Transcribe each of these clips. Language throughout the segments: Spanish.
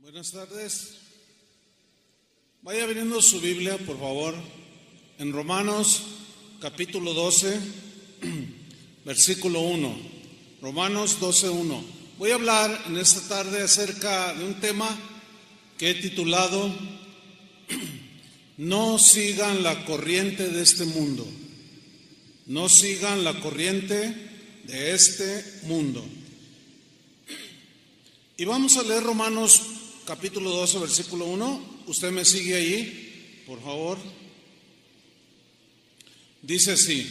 Buenas tardes. Vaya abriendo su Biblia, por favor, en Romanos capítulo 12, versículo 1. Romanos 12:1. Voy a hablar en esta tarde acerca de un tema que he titulado No sigan la corriente de este mundo. No sigan la corriente de este mundo. Y vamos a leer Romanos capítulo 12, versículo 1. Usted me sigue ahí, por favor. Dice así: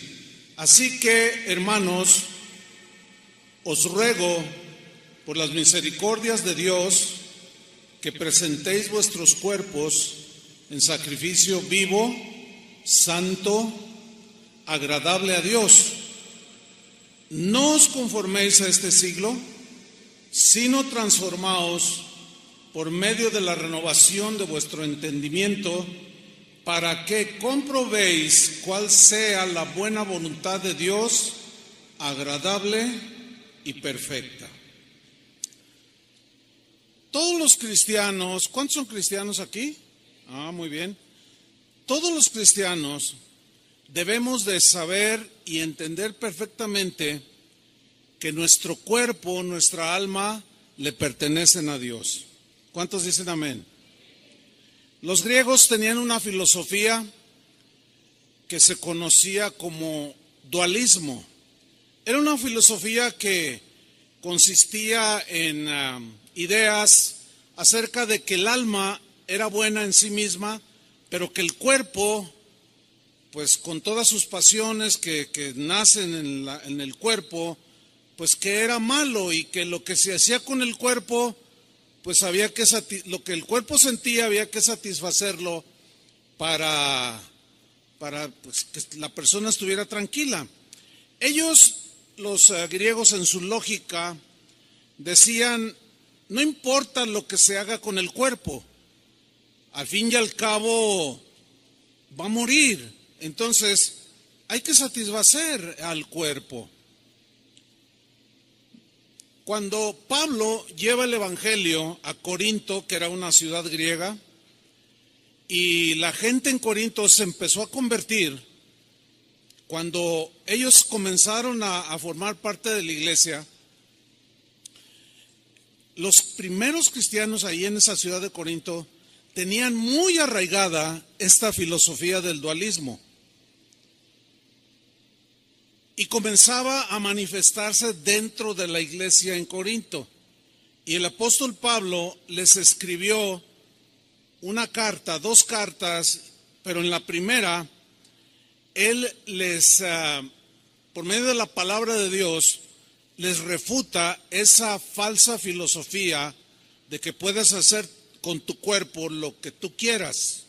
Así que, hermanos, os ruego por las misericordias de Dios que presentéis vuestros cuerpos en sacrificio vivo, santo, agradable a Dios. No os conforméis a este siglo, sino transformaos por medio de la renovación de vuestro entendimiento, para que comprobéis cuál sea la buena voluntad de Dios, agradable y perfecta. Todos los cristianos, ¿cuántos son cristianos aquí? Muy bien. Todos los cristianos debemos de saber y entender perfectamente que nuestro cuerpo, nuestra alma, le pertenecen a Dios. ¿Cuántos dicen amén? Los griegos tenían una filosofía que se conocía como dualismo. Era una filosofía que consistía en ideas acerca de que el alma era buena en sí misma, pero que el cuerpo, pues con todas sus pasiones que nacen en el cuerpo, pues que era malo, y que lo que se hacía con el cuerpo, pues había que lo que el cuerpo sentía había que satisfacerlo para pues, que la persona estuviera tranquila. Ellos, los griegos, en su lógica, decían: no importa lo que se haga con el cuerpo, al fin y al cabo va a morir, entonces hay que satisfacer al cuerpo. Cuando Pablo lleva el evangelio a Corinto, que era una ciudad griega, y la gente en Corinto se empezó a convertir, cuando ellos comenzaron a formar parte de la iglesia, los primeros cristianos ahí en esa ciudad de Corinto tenían muy arraigada esta filosofía del dualismo. Y comenzaba a manifestarse dentro de la iglesia en Corinto. Y el apóstol Pablo les escribió una carta, dos cartas, pero en la primera, él les, por medio de la palabra de Dios, les refuta esa falsa filosofía de que puedes hacer con tu cuerpo lo que tú quieras.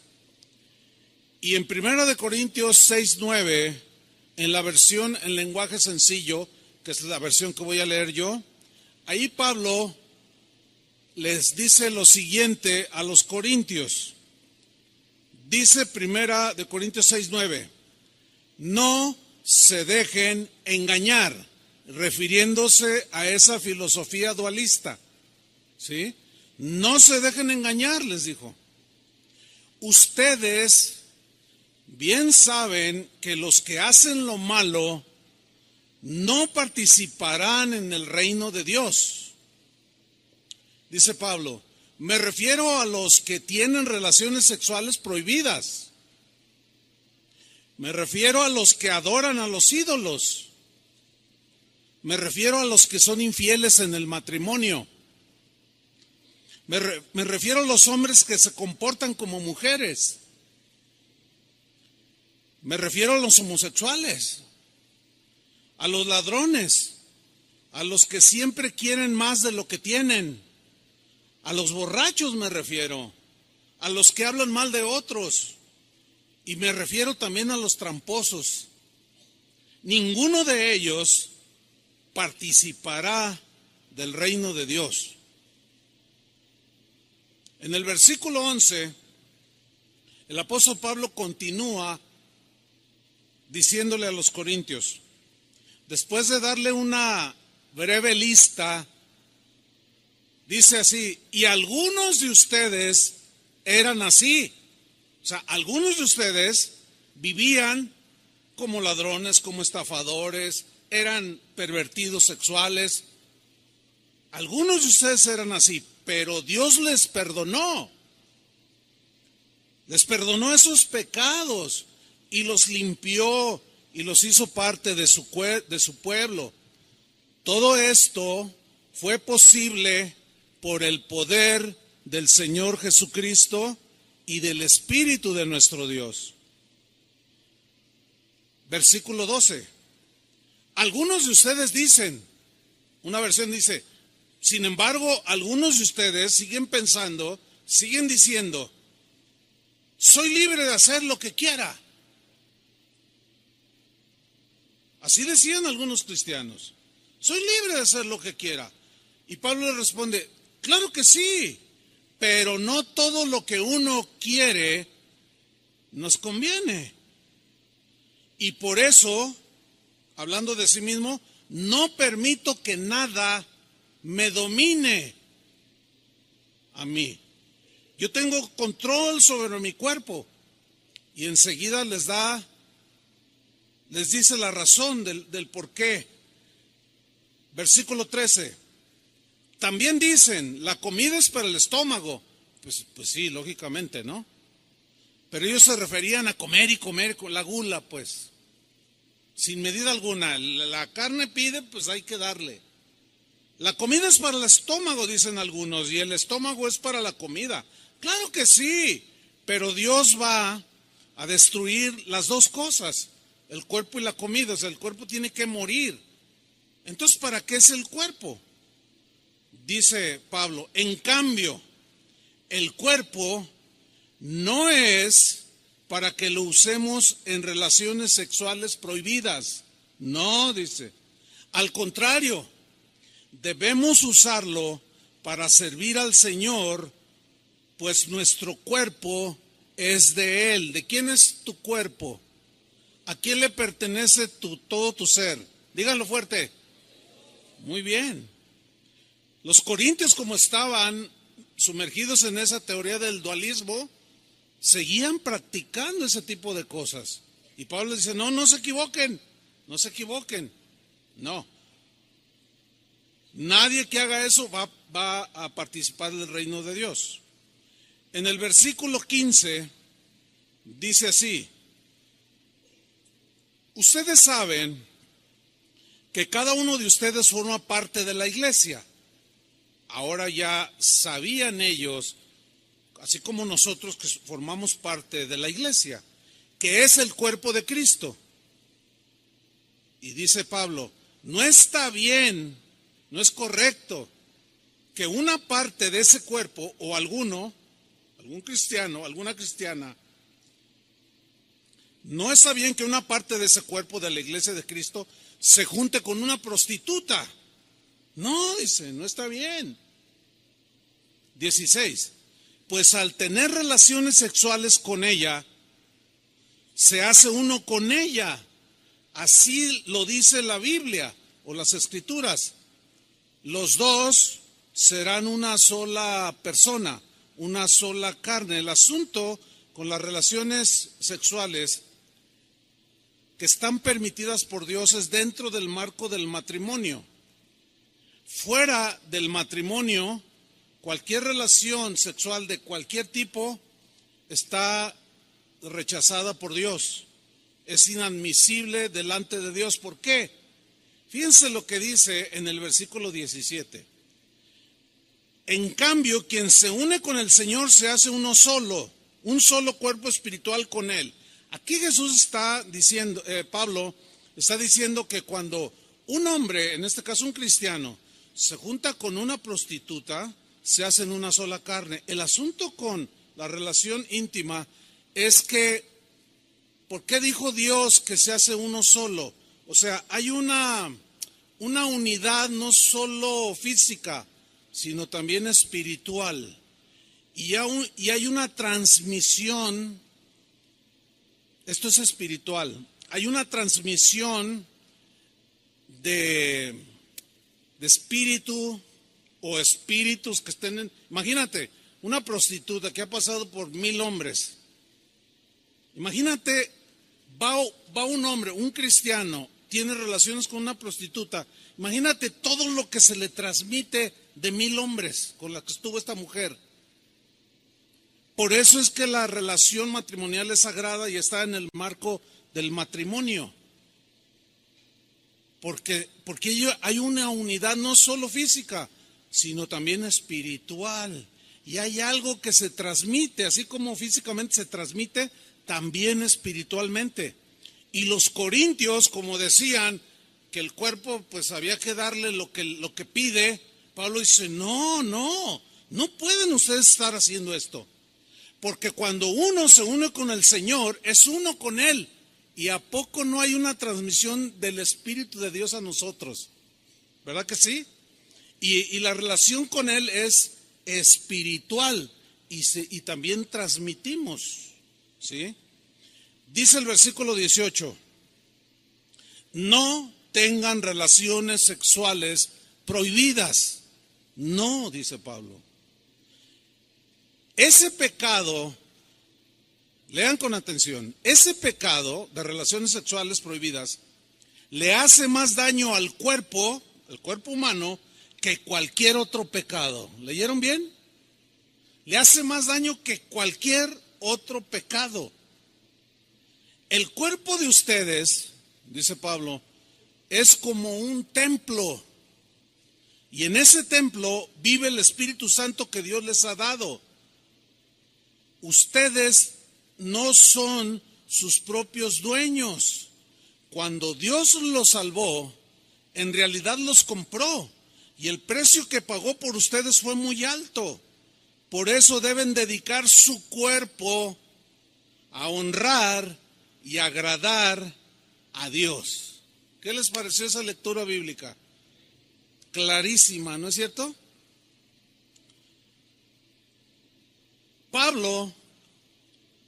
Y en 1 Corintios 6:9, en la versión en lenguaje sencillo, que es la versión que voy a leer yo, ahí Pablo les dice lo siguiente a los corintios. Dice 1 Corintios 6:9, no se dejen engañar, refiriéndose a esa filosofía dualista, ¿sí? No se dejen engañar, les dijo. Ustedes bien saben que los que hacen lo malo no participarán en el reino de Dios. Dice Pablo, me refiero a los que tienen relaciones sexuales prohibidas. Me refiero a los que adoran a los ídolos. Me refiero a los que son infieles en el matrimonio. Me refiero a los hombres que se comportan como mujeres. Me refiero a los homosexuales, a los ladrones, a los que siempre quieren más de lo que tienen, a los borrachos me refiero, a los que hablan mal de otros, y me refiero también a los tramposos. Ninguno de ellos participará del reino de Dios. En el versículo 11, el apóstol Pablo continúa diciéndole a los corintios, después de darle una breve lista Dice así, y algunos de ustedes eran así. O sea, algunos de ustedes vivían como ladrones, como estafadores, eran pervertidos sexuales. Algunos de ustedes eran así, pero Dios les perdonó. Les perdonó esos pecados y los limpió y los hizo parte de su pueblo. Todo esto fue posible por el poder del Señor Jesucristo y del Espíritu de nuestro Dios. Versículo 12. Algunos de ustedes dicen, una versión dice, sin embargo, algunos de ustedes siguen pensando, siguen diciendo, soy libre de hacer lo que quiera. Así decían algunos cristianos, soy libre de hacer lo que quiera. Y Pablo le responde, claro que sí, pero no todo lo que uno quiere nos conviene. Y por eso, hablando de sí mismo, no permito que nada me domine a mí. Yo tengo control sobre mi cuerpo. Y enseguida les dice la razón del por qué. Versículo 13. También dicen, la comida es para el estómago. Pues sí, lógicamente, ¿no? Pero ellos se referían a comer y comer con la gula, pues. Sin medida alguna. La carne pide, pues hay que darle. La comida es para el estómago, dicen algunos, y el estómago es para la comida. Claro que sí, pero Dios va a destruir las dos cosas, el cuerpo y la comida. O sea, el cuerpo tiene que morir. Entonces, ¿para qué es el cuerpo? Dice Pablo, en cambio, el cuerpo no es para que lo usemos en relaciones sexuales prohibidas. No, dice. Al contrario, debemos usarlo para servir al Señor, pues nuestro cuerpo es de Él. ¿De quién es tu cuerpo? ¿A quién le pertenece todo tu ser? Díganlo fuerte. Muy bien. Los corintios, como estaban sumergidos en esa teoría del dualismo, seguían practicando ese tipo de cosas. Y Pablo dice, no se equivoquen, no se equivoquen. No. Nadie que haga eso va a participar del reino de Dios. En el versículo 15 dice así, ustedes saben que cada uno de ustedes forma parte de la iglesia. Ahora ya sabían ellos, así como nosotros que formamos parte de la iglesia, que es el cuerpo de Cristo. Y dice Pablo, no está bien, no es correcto que una parte de ese cuerpo o algún cristiano, alguna cristiana, no está bien que una parte de ese cuerpo de la iglesia de Cristo se junte con una prostituta. No, dice, no está bien. 16. Pues al tener relaciones sexuales con ella, se hace uno con ella. Así lo dice la Biblia o las Escrituras. Los dos serán una sola persona, una sola carne. El asunto con las relaciones sexuales que están permitidas por Dios es dentro del marco del matrimonio. Fuera del matrimonio, cualquier relación sexual de cualquier tipo está rechazada por Dios. Es inadmisible delante de Dios. ¿Por qué? Fíjense lo que dice en el versículo 17. En cambio, quien se une con el Señor se hace uno solo, un solo cuerpo espiritual con Él. Aquí Jesús está diciendo, Pablo está diciendo que cuando un hombre, en este caso un cristiano, se junta con una prostituta, se hacen una sola carne. El asunto con la relación íntima es que, ¿por qué dijo Dios que se hace uno solo? O sea, hay una unidad no solo física, sino también espiritual. Y hay una transmisión, esto es espiritual, hay una transmisión de espíritu, o espíritus que estén Imagínate, una prostituta que ha pasado por 1000 hombres. Imagínate, va un hombre, un cristiano, tiene relaciones con una prostituta. Imagínate todo lo que se le transmite de 1000 hombres con la que estuvo esta mujer. Por eso es que la relación matrimonial es sagrada y está en el marco del matrimonio. Porque hay una unidad no solo física, sino también espiritual. Y hay algo que se transmite, así como físicamente se transmite, también espiritualmente. Y los corintios, como decían, que el cuerpo pues había que darle lo que pide, Pablo dice, no pueden ustedes estar haciendo esto. Porque cuando uno se une con el Señor, es uno con Él. ¿Y a poco no hay una transmisión del Espíritu de Dios a nosotros? ¿Verdad que sí? Y la relación con Él es espiritual y también transmitimos, ¿sí? Dice el versículo 18, no tengan relaciones sexuales prohibidas. No, dice Pablo. Ese pecado, lean con atención, ese pecado de relaciones sexuales prohibidas le hace más daño al cuerpo, el cuerpo humano, que cualquier otro pecado. ¿Leyeron bien? Le hace más daño que cualquier otro pecado. El cuerpo de ustedes, dice Pablo, es como un templo. Y en ese templo vive el Espíritu Santo que Dios les ha dado. Ustedes no son sus propios dueños. Cuando Dios los salvó, en realidad los compró. Y el precio que pagó por ustedes fue muy alto. Por eso deben dedicar su cuerpo a honrar y agradar a Dios. ¿Qué les pareció esa lectura bíblica? Clarísima, ¿no es cierto? Pablo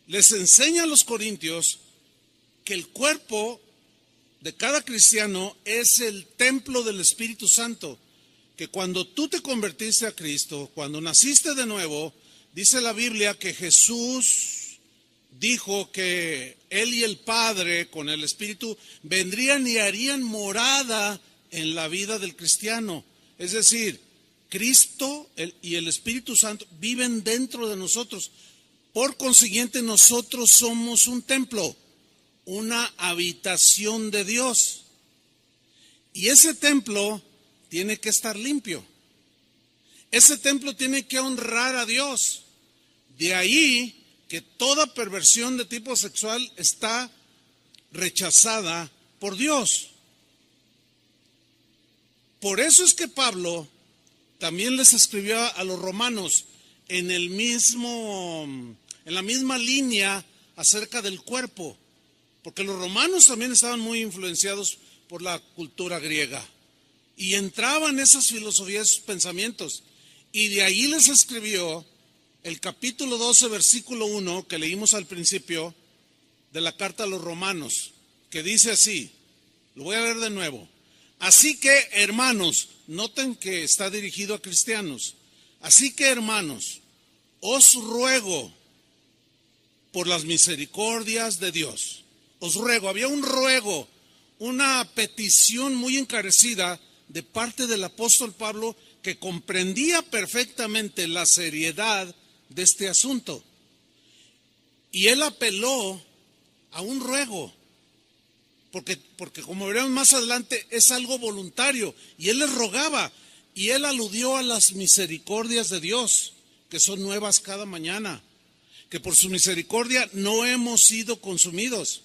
les enseña a los corintios que el cuerpo de cada cristiano es el templo del Espíritu Santo. Que cuando tú te convertiste a Cristo, cuando naciste de nuevo, dice la Biblia que Jesús dijo que Él y el Padre con el Espíritu vendrían y harían morada en la vida del cristiano. Es decir, Cristo y el Espíritu Santo viven dentro de nosotros. Por consiguiente, nosotros somos un templo, una habitación de Dios. Y ese templo tiene que estar limpio. Ese templo tiene que honrar a Dios. De ahí que toda perversión de tipo sexual está rechazada por Dios. Por eso es que Pablo también les escribió a los romanos en la misma línea acerca del cuerpo, porque los romanos también estaban muy influenciados por la cultura griega. Y entraban esas filosofías, esos pensamientos. Y de ahí les escribió el capítulo 12, versículo 1, que leímos al principio de la carta a los romanos, que dice así, lo voy a leer de nuevo. Así que, hermanos, noten que está dirigido a cristianos. Así que, hermanos, os ruego por las misericordias de Dios. Os ruego, había un ruego, una petición muy encarecida de parte del apóstol Pablo, que comprendía perfectamente la seriedad de este asunto. Y él apeló a un ruego, porque como veremos más adelante, es algo voluntario. Y él les rogaba, y él aludió a las misericordias de Dios, que son nuevas cada mañana, que por su misericordia no hemos sido consumidos.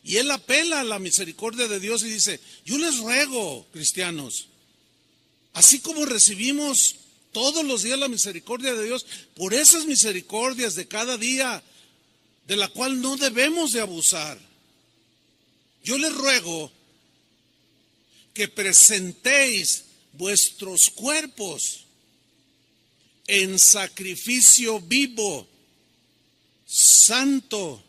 Y él apela a la misericordia de Dios y dice, yo les ruego, cristianos, así como recibimos todos los días la misericordia de Dios, por esas misericordias de cada día, de la cual no debemos de abusar, yo les ruego que presentéis vuestros cuerpos en sacrificio vivo, santo,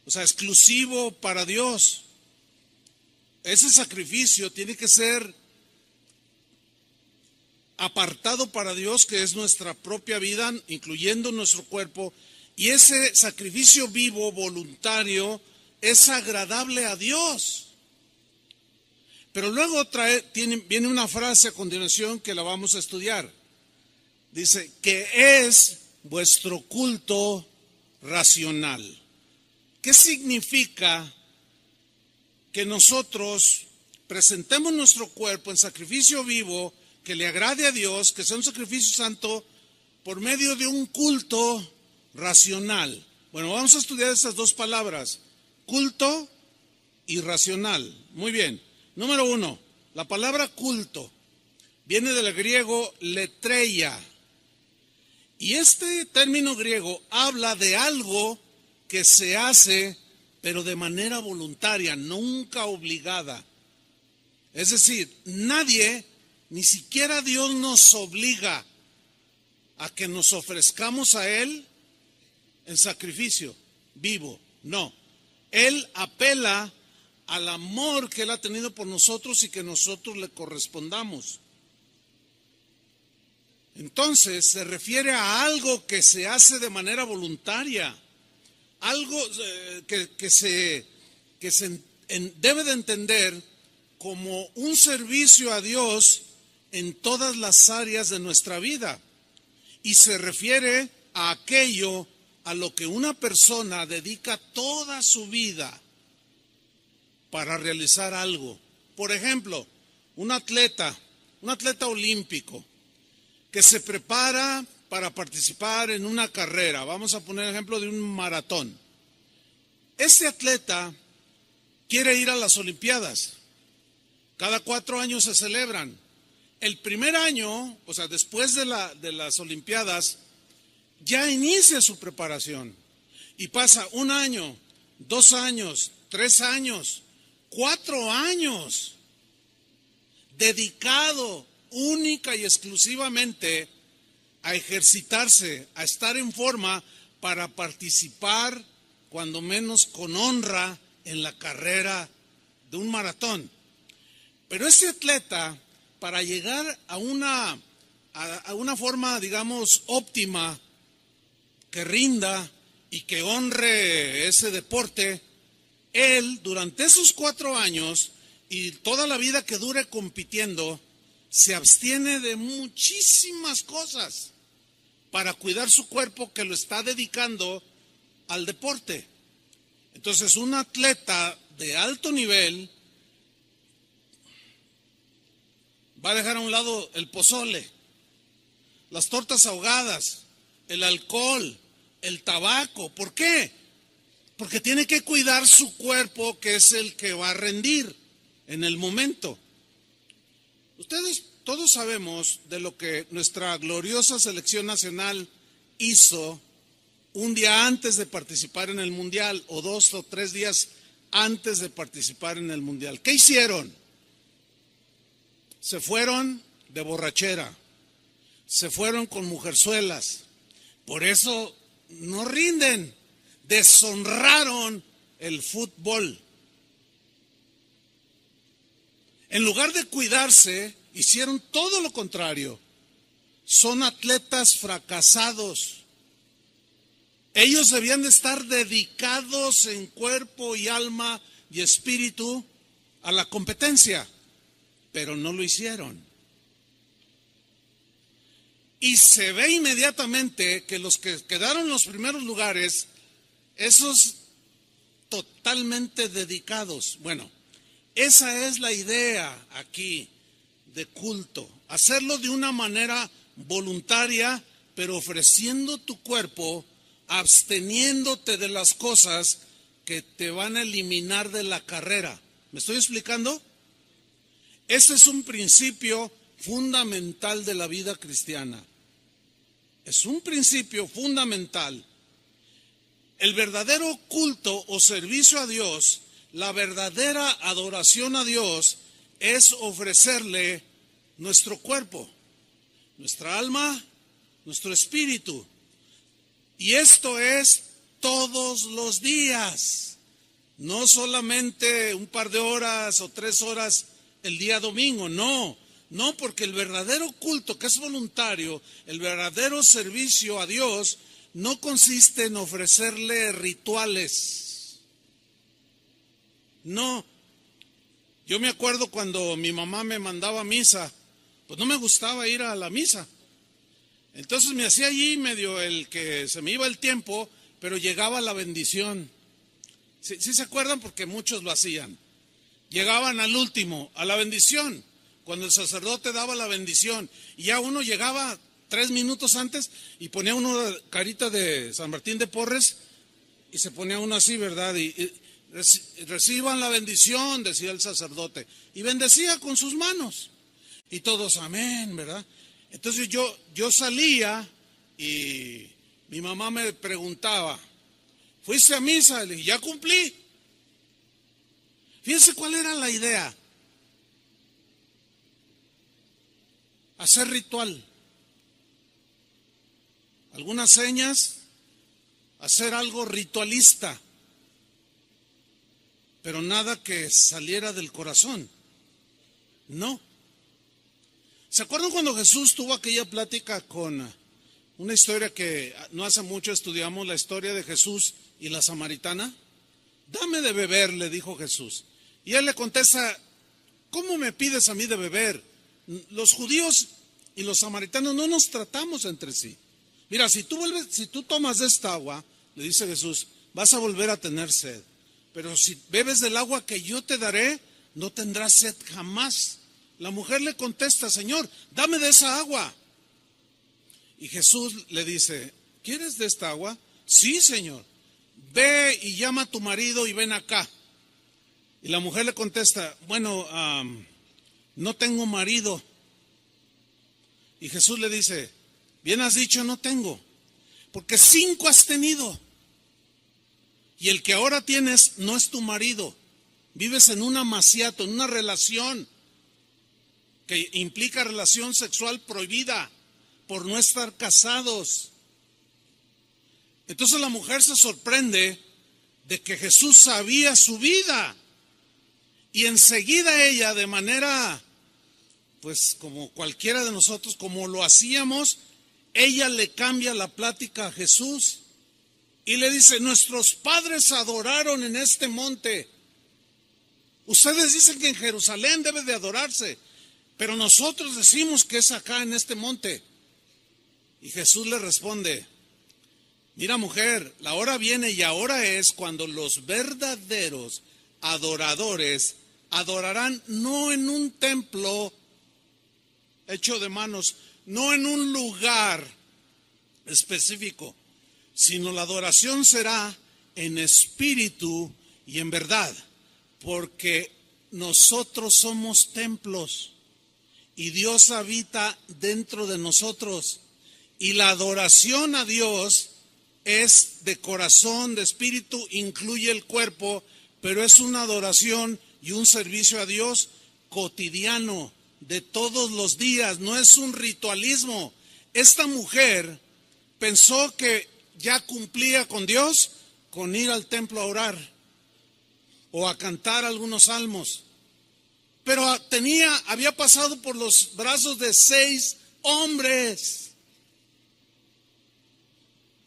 o sea, exclusivo para Dios. Ese sacrificio tiene que ser apartado para Dios, que es nuestra propia vida, incluyendo nuestro cuerpo, y ese sacrificio vivo, voluntario, es agradable a Dios. Pero luego viene una frase a continuación que la vamos a estudiar. Dice, que es vuestro culto racional. ¿Qué significa que nosotros presentemos nuestro cuerpo en sacrificio vivo, que le agrade a Dios, que sea un sacrificio santo, por medio de un culto racional? Bueno, vamos a estudiar estas dos palabras, culto y racional. Muy bien. Número 1, la palabra culto viene del griego letreia. Y este término griego habla de algo que se hace, pero de manera voluntaria, nunca obligada. Es decir, nadie, ni siquiera Dios, nos obliga a que nos ofrezcamos a Él en sacrificio vivo. No, Él apela al amor que Él ha tenido por nosotros y que nosotros le correspondamos. Entonces se refiere a algo que se hace de manera voluntaria, algo que se debe de entender como un servicio a Dios en todas las áreas de nuestra vida. Y se refiere a aquello a lo que una persona dedica toda su vida para realizar algo. Por ejemplo, un atleta olímpico que se prepara para participar en una carrera. Vamos a poner el ejemplo de un maratón. Este atleta quiere ir a las Olimpiadas. Cada 4 años se celebran. El primer año, o sea, después de las Olimpiadas, ya inicia su preparación. Y pasa 1 año, 2 años, 3 años, 4 años, dedicado única y exclusivamente a ejercitarse, a estar en forma para participar, cuando menos con honra, en la carrera de un maratón. Pero ese atleta, para llegar a una forma, digamos, óptima, que rinda y que honre ese deporte, él durante esos 4 años y toda la vida que dure compitiendo, se abstiene de muchísimas cosas para cuidar su cuerpo, que lo está dedicando al deporte. Entonces, un atleta de alto nivel va a dejar a un lado el pozole, las tortas ahogadas, el alcohol, el tabaco. ¿Por qué? Porque tiene que cuidar su cuerpo, que es el que va a rendir en el momento. Ustedes todos sabemos de lo que nuestra gloriosa selección nacional hizo un día antes de participar en el Mundial, o 2 o 3 días antes de participar en el Mundial. ¿Qué hicieron? Se fueron de borrachera, se fueron con mujerzuelas. Por eso no rinden, deshonraron el fútbol. En lugar de cuidarse, hicieron todo lo contrario. Son atletas fracasados. Ellos debían de estar dedicados en cuerpo y alma y espíritu a la competencia, pero no lo hicieron. Y se ve inmediatamente que los que quedaron en los primeros lugares, esos totalmente dedicados. Bueno, esa es la idea aquí de culto. Hacerlo de una manera voluntaria, pero ofreciendo tu cuerpo, absteniéndote de las cosas que te van a eliminar de la carrera. ¿Me estoy explicando? Este es un principio fundamental de la vida cristiana. Es un principio fundamental. El verdadero culto o servicio a Dios, la verdadera adoración a Dios, es ofrecerle nuestro cuerpo, nuestra alma, nuestro espíritu. Y esto es todos los días, no solamente un par de horas o 3 horas el día domingo, no, No, porque el verdadero culto, que es voluntario, el verdadero servicio a Dios, no consiste en ofrecerle rituales. No. Yo me acuerdo cuando mi mamá me mandaba a misa, pues no me gustaba ir a la misa. Entonces me hacía allí medio el que se me iba el tiempo, pero llegaba la bendición. ¿Sí se acuerdan? Porque muchos lo hacían. Llegaban al último, a la bendición, cuando el sacerdote daba la bendición. Y ya uno llegaba 3 minutos antes y ponía uno carita de San Martín de Porres y se ponía uno así, ¿verdad? Y reciban la bendición, decía el sacerdote. Y bendecía con sus manos. Y todos, amén, ¿verdad? Entonces yo salía y mi mamá me preguntaba, ¿fuiste a misa? Le dije, ya cumplí. Fíjense cuál era la idea. Hacer ritual. Algunas señas, hacer algo ritualista, pero nada que saliera del corazón. No. ¿Se acuerdan cuando Jesús tuvo aquella plática con una historia que no hace mucho estudiamos, la historia de Jesús y la samaritana? Dame de beber, le dijo Jesús. Y él le contesta, ¿cómo me pides a mí de beber? Los judíos y los samaritanos no nos tratamos entre sí. Mira, si tú tomas de esta agua, le dice Jesús, vas a volver a tener sed. Pero si bebes del agua que yo te daré, no tendrás sed jamás. La mujer le contesta, Señor, dame de esa agua. Y Jesús le dice, ¿quieres de esta agua? Sí, Señor. Ve y llama a tu marido y ven acá. Y la mujer le contesta, bueno, no tengo marido. Y Jesús le dice, bien has dicho, no tengo, porque 5 has tenido. Y el que ahora tienes no es tu marido. Vives en un amaciato, en una relación que implica relación sexual prohibida por no estar casados. Entonces la mujer se sorprende de que Jesús sabía su vida. Y enseguida ella, de manera, pues como cualquiera de nosotros, como lo hacíamos, ella le cambia la plática a Jesús y le dice, nuestros padres adoraron en este monte. Ustedes dicen que en Jerusalén debe de adorarse, pero nosotros decimos que es acá en este monte. Y Jesús le responde, mira mujer, la hora viene y ahora es cuando los verdaderos adoradores adorarán no en un templo hecho de manos, no en un lugar específico, sino la adoración será en espíritu y en verdad, porque nosotros somos templos y Dios habita dentro de nosotros, y la adoración a Dios es de corazón, de espíritu, incluye el cuerpo, pero es una adoración y un servicio a Dios cotidiano, de todos los días, no es un ritualismo. Esta mujer pensó que ya cumplía con Dios con ir al templo a orar o a cantar algunos salmos, pero había pasado por los brazos de 6 hombres.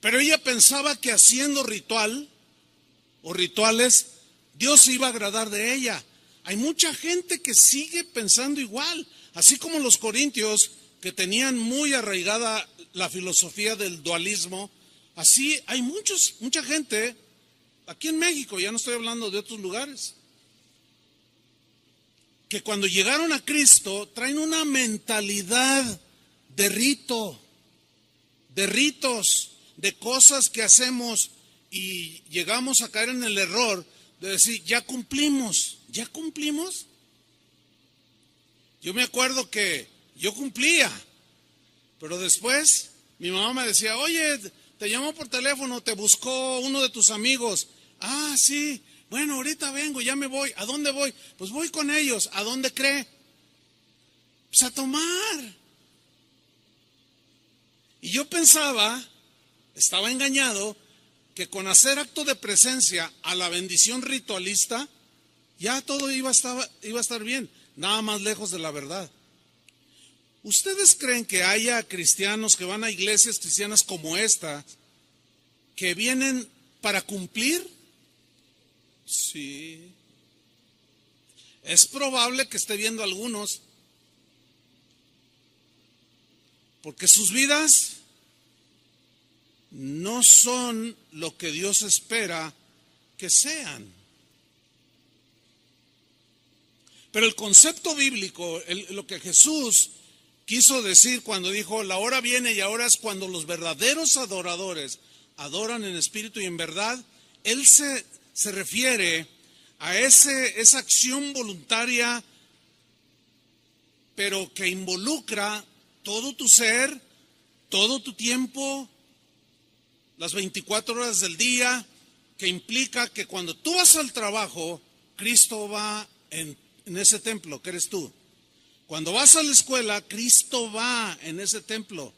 Pero ella pensaba que haciendo ritual o rituales, Dios se iba a agradar de ella. Hay mucha gente que sigue pensando igual, así como los corintios que tenían muy arraigada la filosofía del dualismo. Así hay mucha gente aquí en México, ya no estoy hablando de otros lugares, que cuando llegaron a Cristo traen una mentalidad de rito, de ritos, de cosas que hacemos y llegamos a caer en el error de decir, ya cumplimos. Yo me acuerdo que yo cumplía, pero después mi mamá me decía, oye, te llamó por teléfono, te buscó uno de tus amigos. Ah, sí, bueno, ahorita vengo, ya me voy. ¿A dónde voy? Pues voy con ellos. ¿A dónde cree? Pues a tomar. Y yo pensaba, estaba engañado, que con hacer acto de presencia a la bendición ritualista, ya todo iba a estar bien, nada más lejos de la verdad. ¿Ustedes creen que haya cristianos que van a iglesias cristianas como esta, que vienen para cumplir? Sí. Es probable que esté viendo algunos, porque sus vidas no son lo que Dios espera que sean. Pero el concepto bíblico, lo que Jesús quiso decir cuando dijo, la hora viene y ahora es cuando los verdaderos adoradores adoran en espíritu y en verdad, Él se refiere a esa acción voluntaria, pero que involucra todo tu ser, todo tu tiempo, las 24 horas del día, que implica que cuando tú vas al trabajo, Cristo va en ese templo, que eres tú. Cuando vas a la escuela, Cristo va en ese templo.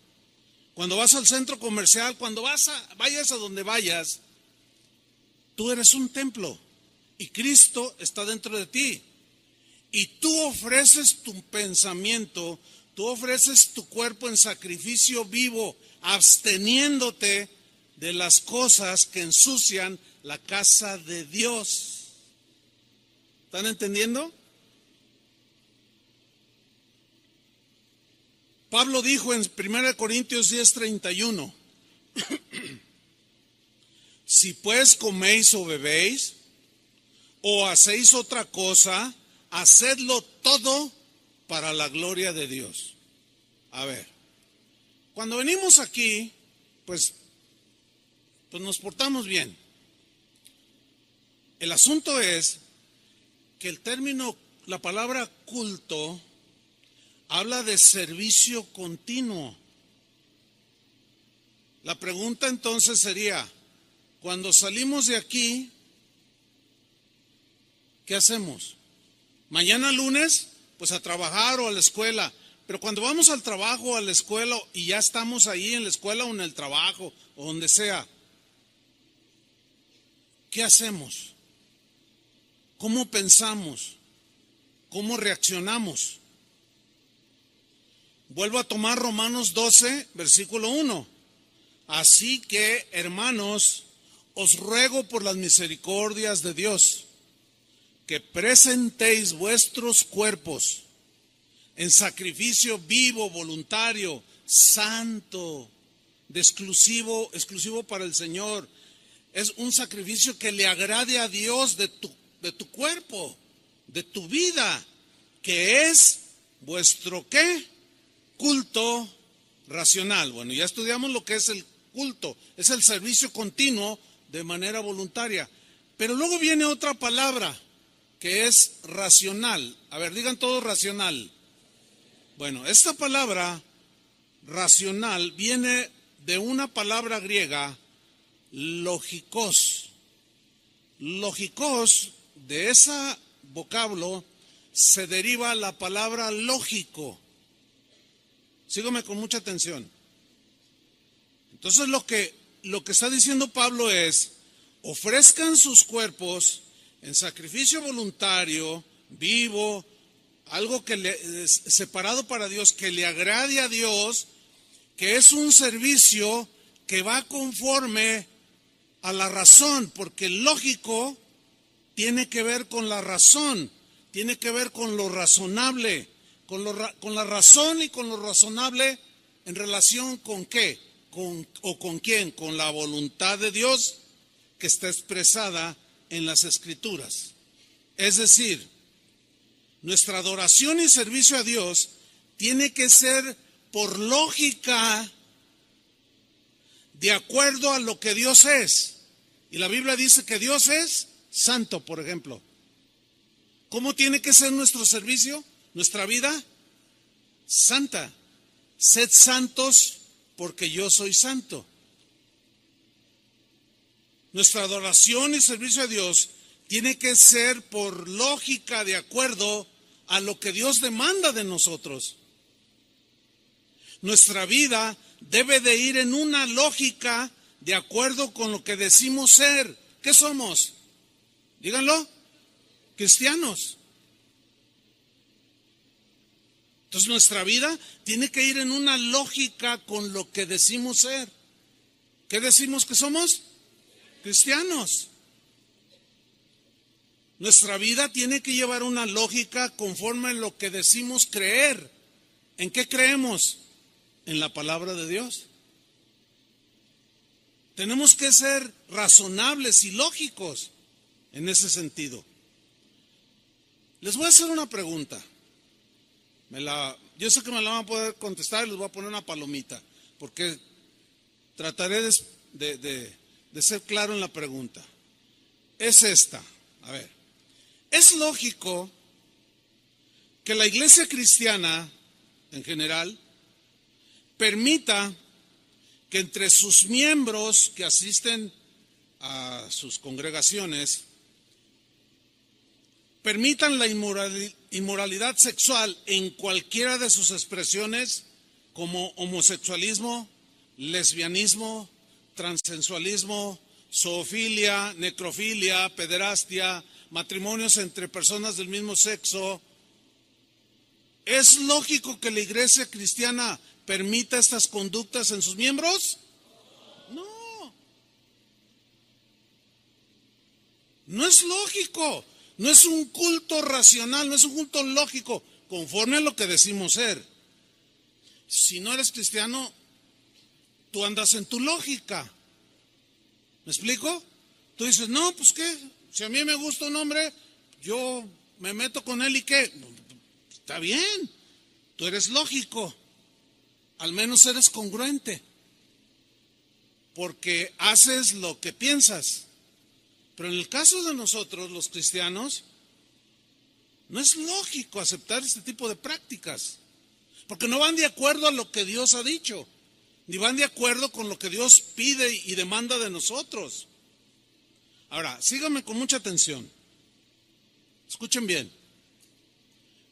Cuando vas al centro comercial, cuando vayas a donde vayas, tú eres un templo y Cristo está dentro de ti. Y tú ofreces tu pensamiento, tú ofreces tu cuerpo en sacrificio vivo, absteniéndote de las cosas que ensucian la casa de Dios. ¿Están entendiendo? Pablo dijo en 1 Corintios 10:31, si pues coméis o bebéis o hacéis otra cosa, hacedlo todo para la gloria de Dios. A ver, cuando venimos aquí, pues nos portamos bien. El asunto es que el término, la palabra culto, habla de servicio continuo. La pregunta entonces sería, cuando salimos de aquí, ¿qué hacemos? Mañana lunes, pues a trabajar o a la escuela. Pero cuando vamos al trabajo o a la escuela y ya estamos ahí en la escuela o en el trabajo o donde sea, ¿qué hacemos? ¿Cómo pensamos? ¿Cómo reaccionamos? Vuelvo a tomar Romanos 12, versículo 1. Así que, hermanos, os ruego por las misericordias de Dios, que presentéis vuestros cuerpos en sacrificio vivo, voluntario, santo, exclusivo para el Señor. Es un sacrificio que le agrade a Dios de tu cuerpo, de tu vida, que es vuestro ¿qué? Culto racional. Bueno, ya estudiamos lo que es el culto, es el servicio continuo de manera voluntaria. Pero luego viene otra palabra que es racional. A ver, digan todos racional. Bueno, esta palabra racional viene de una palabra griega, logikos. Logikos, de ese vocablo se deriva la palabra lógico. Sígueme con mucha atención. Entonces lo que está diciendo Pablo es, ofrezcan sus cuerpos en sacrificio voluntario, vivo, algo que separado para Dios, que le agrade a Dios, que es un servicio que va conforme a la razón, porque el lógico tiene que ver con la razón, tiene que ver con lo razonable, con la razón y con lo razonable en relación con qué, con quién, con la voluntad de Dios que está expresada en las Escrituras. Es decir, nuestra adoración y servicio a Dios tiene que ser por lógica, de acuerdo a lo que Dios es. Y la Biblia dice que Dios es santo, por ejemplo. ¿Cómo tiene que ser nuestro servicio, nuestra vida? Santa. Sed santos porque yo soy santo. Nuestra adoración y servicio a Dios tiene que ser por lógica, de acuerdo a lo que Dios demanda de nosotros. Nuestra vida debe de ir en una lógica de acuerdo con lo que decimos ser. ¿Qué somos? Díganlo. Cristianos. Entonces nuestra vida tiene que ir en una lógica con lo que decimos ser. ¿Qué decimos que somos? Cristianos. Nuestra vida tiene que llevar una lógica conforme a lo que decimos creer. ¿En qué creemos? En la palabra de Dios. Tenemos que ser razonables y lógicos en ese sentido. Les voy a hacer una pregunta. Yo sé que me la van a poder contestar y les voy a poner una palomita, porque trataré de ser claro en la pregunta. Es esta. A ver, es lógico que la iglesia cristiana en general permita que entre sus miembros que asisten a sus congregaciones permitan la inmoralidad sexual en cualquiera de sus expresiones, como homosexualismo, lesbianismo, transsensualismo, zoofilia, necrofilia, pederastia, matrimonios entre personas del mismo sexo. ¿Es lógico que la iglesia cristiana permita estas conductas en sus miembros? No. No es lógico. No es un culto racional, no es un culto lógico, conforme a lo que decimos ser. Si no eres cristiano, tú andas en tu lógica. ¿Me explico? Tú dices, no, pues qué, si a mí me gusta un hombre, yo me meto con él y qué. Está bien, tú eres lógico, al menos eres congruente, porque haces lo que piensas. Pero en el caso de nosotros, los cristianos, no es lógico aceptar este tipo de prácticas, porque no van de acuerdo a lo que Dios ha dicho, ni van de acuerdo con lo que Dios pide y demanda de nosotros. Ahora, síganme con mucha atención. Escuchen bien.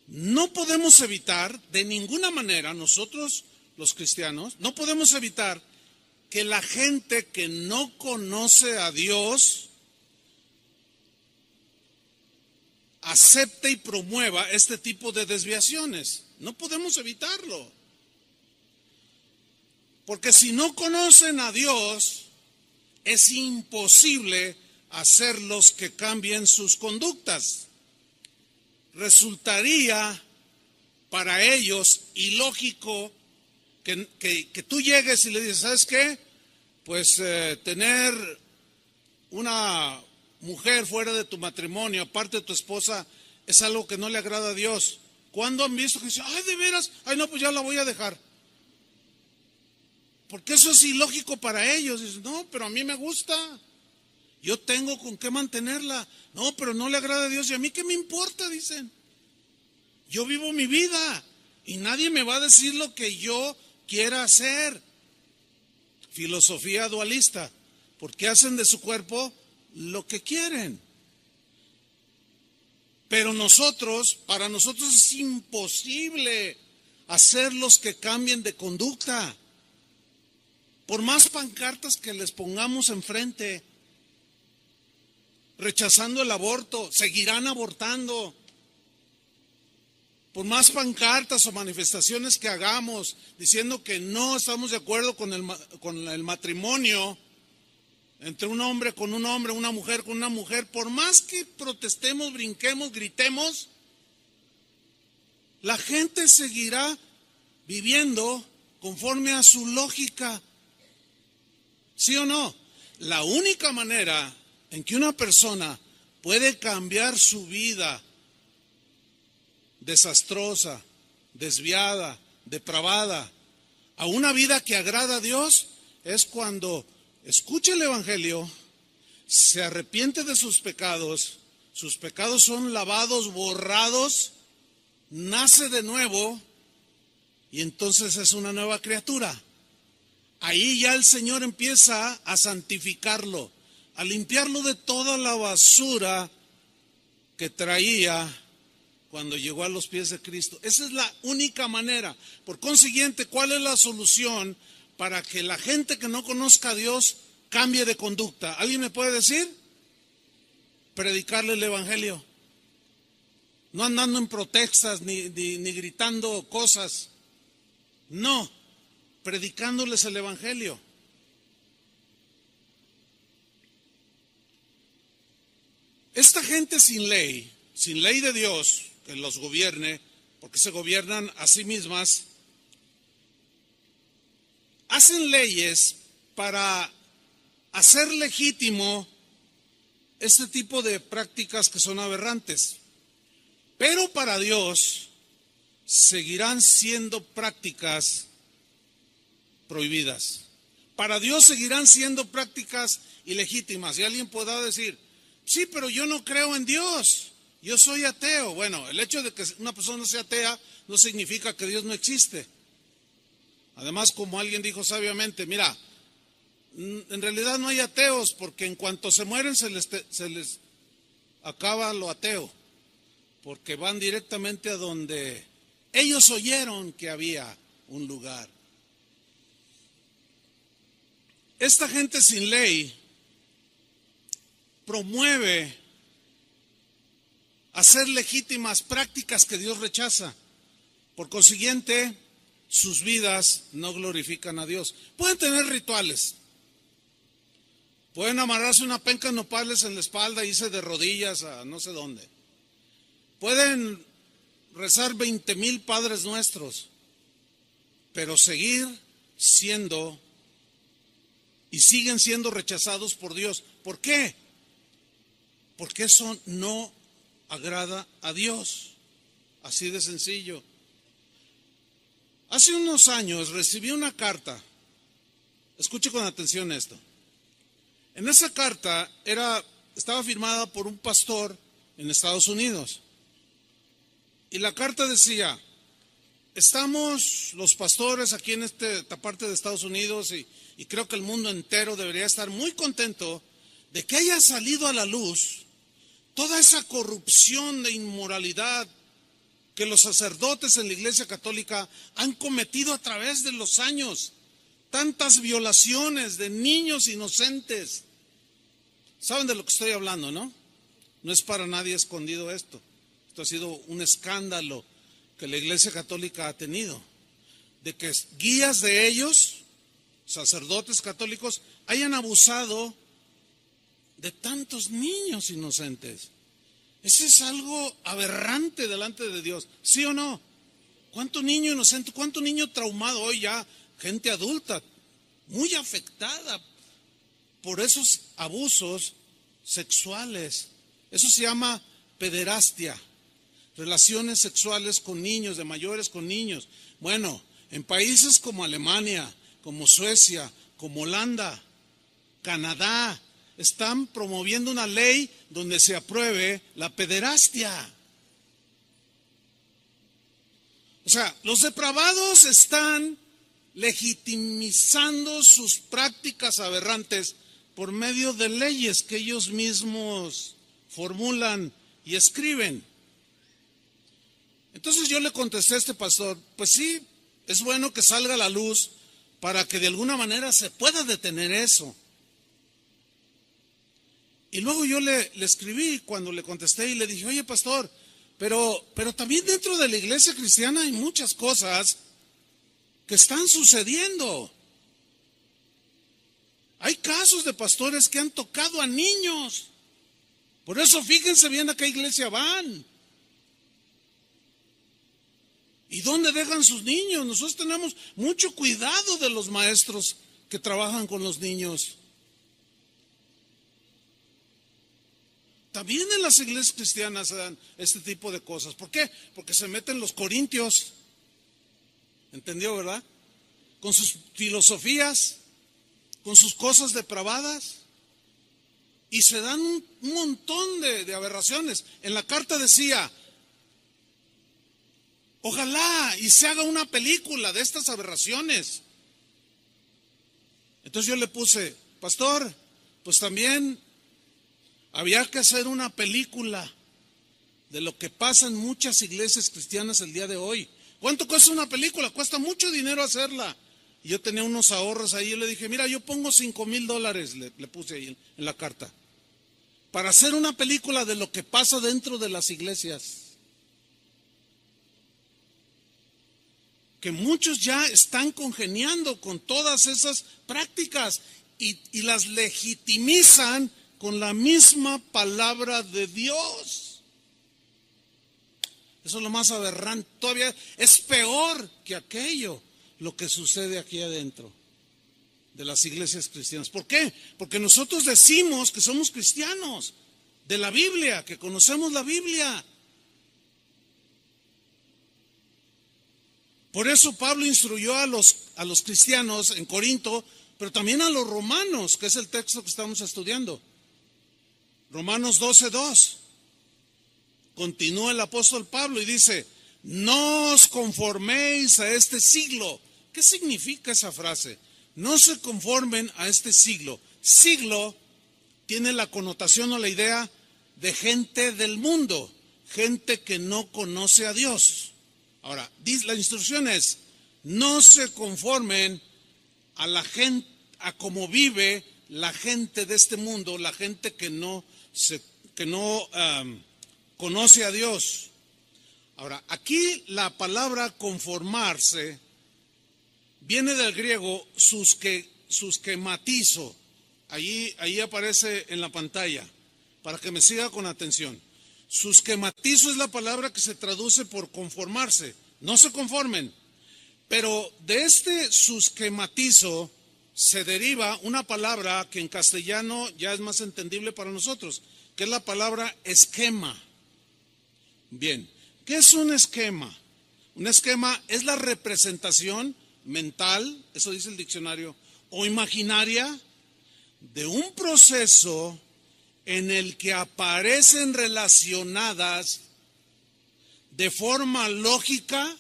No podemos evitar, de ninguna manera, nosotros los cristianos, no podemos evitar que la gente que no conoce a Dios acepte y promueva este tipo de desviaciones. No podemos evitarlo. Porque si no conocen a Dios, es imposible hacerlos que cambien sus conductas. Resultaría para ellos ilógico que tú llegues y le dices, ¿sabes qué? Pues tener una mujer fuera de tu matrimonio, aparte de tu esposa, es algo que no le agrada a Dios. ¿Cuándo han visto que dicen, ay, de veras, ay, no, pues ya la voy a dejar? Porque eso es ilógico para ellos. Dicen, no, pero a mí me gusta, yo tengo con qué mantenerla. No, pero no le agrada a Dios, y a mí qué me importa, dicen. Yo vivo mi vida y nadie me va a decir lo que yo quiera hacer. Filosofía dualista, porque hacen de su cuerpo lo que quieren. Pero para nosotros es imposible hacerlos que cambien de conducta. Por más pancartas que les pongamos enfrente, rechazando el aborto, seguirán abortando. Por más pancartas o manifestaciones que hagamos diciendo que no estamos de acuerdo con el matrimonio entre un hombre con un hombre, una mujer con una mujer, por más que protestemos, brinquemos, gritemos, la gente seguirá viviendo conforme a su lógica. ¿Sí o no? La única manera en que una persona puede cambiar su vida desastrosa, desviada, depravada, a una vida que agrada a Dios, es cuando escucha el Evangelio, se arrepiente de sus pecados son lavados, borrados, nace de nuevo y entonces es una nueva criatura. Ahí ya el Señor empieza a santificarlo, a limpiarlo de toda la basura que traía cuando llegó a los pies de Cristo. Esa es la única manera. Por consiguiente, ¿cuál es la solución para que la gente que no conozca a Dios cambie de conducta? ¿Alguien me puede decir? Predicarle el Evangelio. no andando en protestas ni gritando cosas. No, predicándoles el evangelio. Esta gente sin ley de Dios que los gobierne, porque se gobiernan a sí mismas, hacen leyes para hacer legítimo este tipo de prácticas que son aberrantes. Pero para Dios seguirán siendo prácticas prohibidas. Para Dios seguirán siendo prácticas ilegítimas. Y alguien podrá decir, sí, pero yo no creo en Dios, yo soy ateo. Bueno, el hecho de que una persona sea atea no significa que Dios no existe. Además, como alguien dijo sabiamente, mira, en realidad no hay ateos, porque en cuanto se mueren se les acaba lo ateo, porque van directamente a donde ellos oyeron que había un lugar. Esta gente sin ley promueve hacer legítimas prácticas que Dios rechaza. Por consiguiente, sus vidas no glorifican a Dios. Pueden tener rituales, pueden amarrarse una penca de nopales en la espalda e irse de rodillas a no sé dónde. Pueden rezar 20,000 Padres Nuestros, pero seguir siendo y siguen siendo rechazados por Dios. ¿Por qué? Porque eso no agrada a Dios. Así de sencillo. Hace unos años recibí una carta. Escuche con atención esto. En esa carta estaba firmada por un pastor en Estados Unidos. Y la carta decía, estamos los pastores aquí en esta parte de Estados Unidos y creo que el mundo entero debería estar muy contento de que haya salido a la luz toda esa corrupción de inmoralidad que los sacerdotes en la Iglesia Católica han cometido a través de los años. Tantas violaciones de niños inocentes. ¿Saben de lo que estoy hablando, no? No es para nadie escondido esto. Esto ha sido un escándalo que la Iglesia Católica ha tenido. De que guías de ellos, sacerdotes católicos, hayan abusado de tantos niños inocentes. Eso es algo aberrante delante de Dios, ¿sí o no? ¿Cuánto niño inocente, cuánto niño traumado hoy ya, gente adulta, muy afectada por esos abusos sexuales? Eso se llama pederastia, relaciones sexuales con niños, de mayores con niños. Bueno, en países como Alemania, como Suecia, como Holanda, Canadá, están promoviendo una ley donde se apruebe la pederastia. O sea, los depravados están legitimizando sus prácticas aberrantes por medio de leyes que ellos mismos formulan y escriben. Entonces yo le contesté a este pastor, pues sí, es bueno que salga a la luz para que de alguna manera se pueda detener eso. Y luego yo le escribí cuando le contesté y le dije, oye pastor, pero también dentro de la iglesia cristiana hay muchas cosas que están sucediendo. Hay casos de pastores que han tocado a niños. Por eso fíjense bien a qué iglesia van. ¿Y dónde dejan sus niños? Nosotros tenemos mucho cuidado de los maestros que trabajan con los niños. También en las iglesias cristianas se dan este tipo de cosas. ¿Por qué? Porque se meten los corintios. ¿Entendió, verdad? Con sus filosofías, con sus cosas depravadas. Y se dan un montón de aberraciones. En la carta decía, ojalá y se haga una película de estas aberraciones. Entonces yo le puse, pastor, pues también había que hacer una película de lo que pasa en muchas iglesias cristianas el día de hoy. ¿Cuánto cuesta una película? Cuesta mucho dinero hacerla. Y yo tenía unos ahorros ahí, yo le dije, mira, yo pongo $5,000, le puse ahí en la carta, para hacer una película de lo que pasa dentro de las iglesias. que muchos ya están congeniando con todas esas prácticas y las legitimizan con la misma palabra de Dios. Eso es lo más aberrante. Todavía es peor que aquello, lo que sucede aquí adentro de las iglesias cristianas. ¿Por qué? Porque nosotros decimos que somos cristianos de la Biblia, que conocemos la Biblia. Por eso Pablo instruyó a los cristianos en Corinto, pero también a los romanos, que es el texto que estamos estudiando. Romanos 12:2. Continúa el apóstol Pablo y dice, no os conforméis a este siglo. ¿Qué significa esa frase? No se conformen a este siglo. Siglo tiene la connotación o la idea de gente del mundo, gente que no conoce a Dios. Ahora, la instrucción es, no se conformen a la gente, a cómo vive la gente de este mundo, la gente que no conoce a Dios. Ahora, aquí la palabra conformarse viene del griego susquematizo. Ahí aparece en la pantalla, para que me siga con atención. Susquematizo es la palabra que se traduce por conformarse. No se conformen. Pero de este susquematizo se deriva una palabra que en castellano ya es más entendible para nosotros, que es la palabra esquema. Bien, ¿qué es un esquema? Un esquema es la representación mental, eso dice el diccionario, o imaginaria de un proceso en el que aparecen relacionadas de forma lógica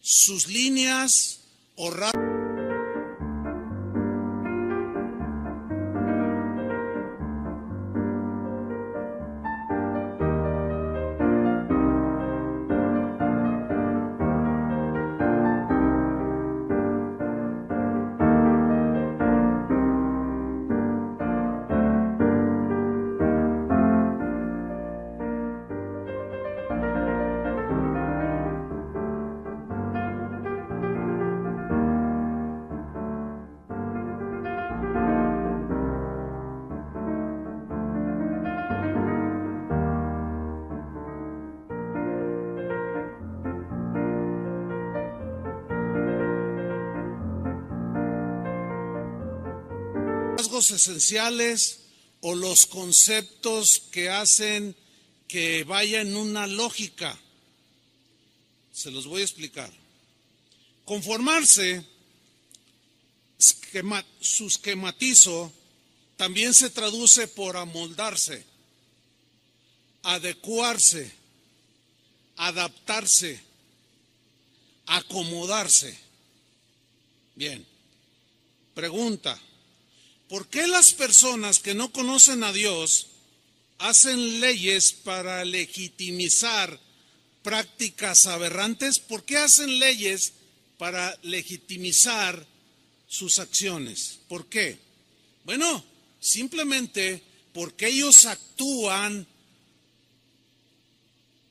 sus líneas o rasgos esenciales o los conceptos que hacen que vaya en una lógica. Se los voy a explicar. Conformarse, susquematizo, también se traduce por amoldarse, adecuarse, adaptarse, acomodarse. Bien, pregunta. ¿Por qué las personas que no conocen a Dios hacen leyes para legitimizar prácticas aberrantes? ¿Por qué hacen leyes para legitimizar sus acciones? ¿Por qué? Bueno, simplemente porque ellos actúan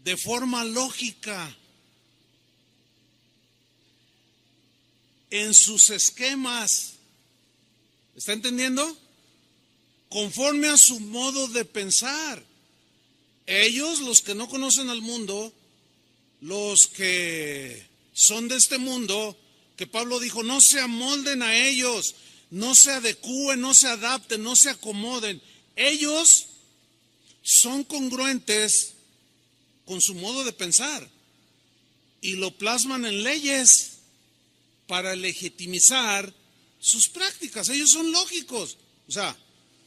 de forma lógica en sus esquemas. ¿Está entendiendo? Conforme a su modo de pensar. Ellos, los que no conocen al mundo, los que son de este mundo, que Pablo dijo, no se amolden a ellos, no se adecúen, no se adapten, no se acomoden. Ellos son congruentes con su modo de pensar y lo plasman en leyes para legitimizar sus prácticas. Ellos son lógicos. O sea,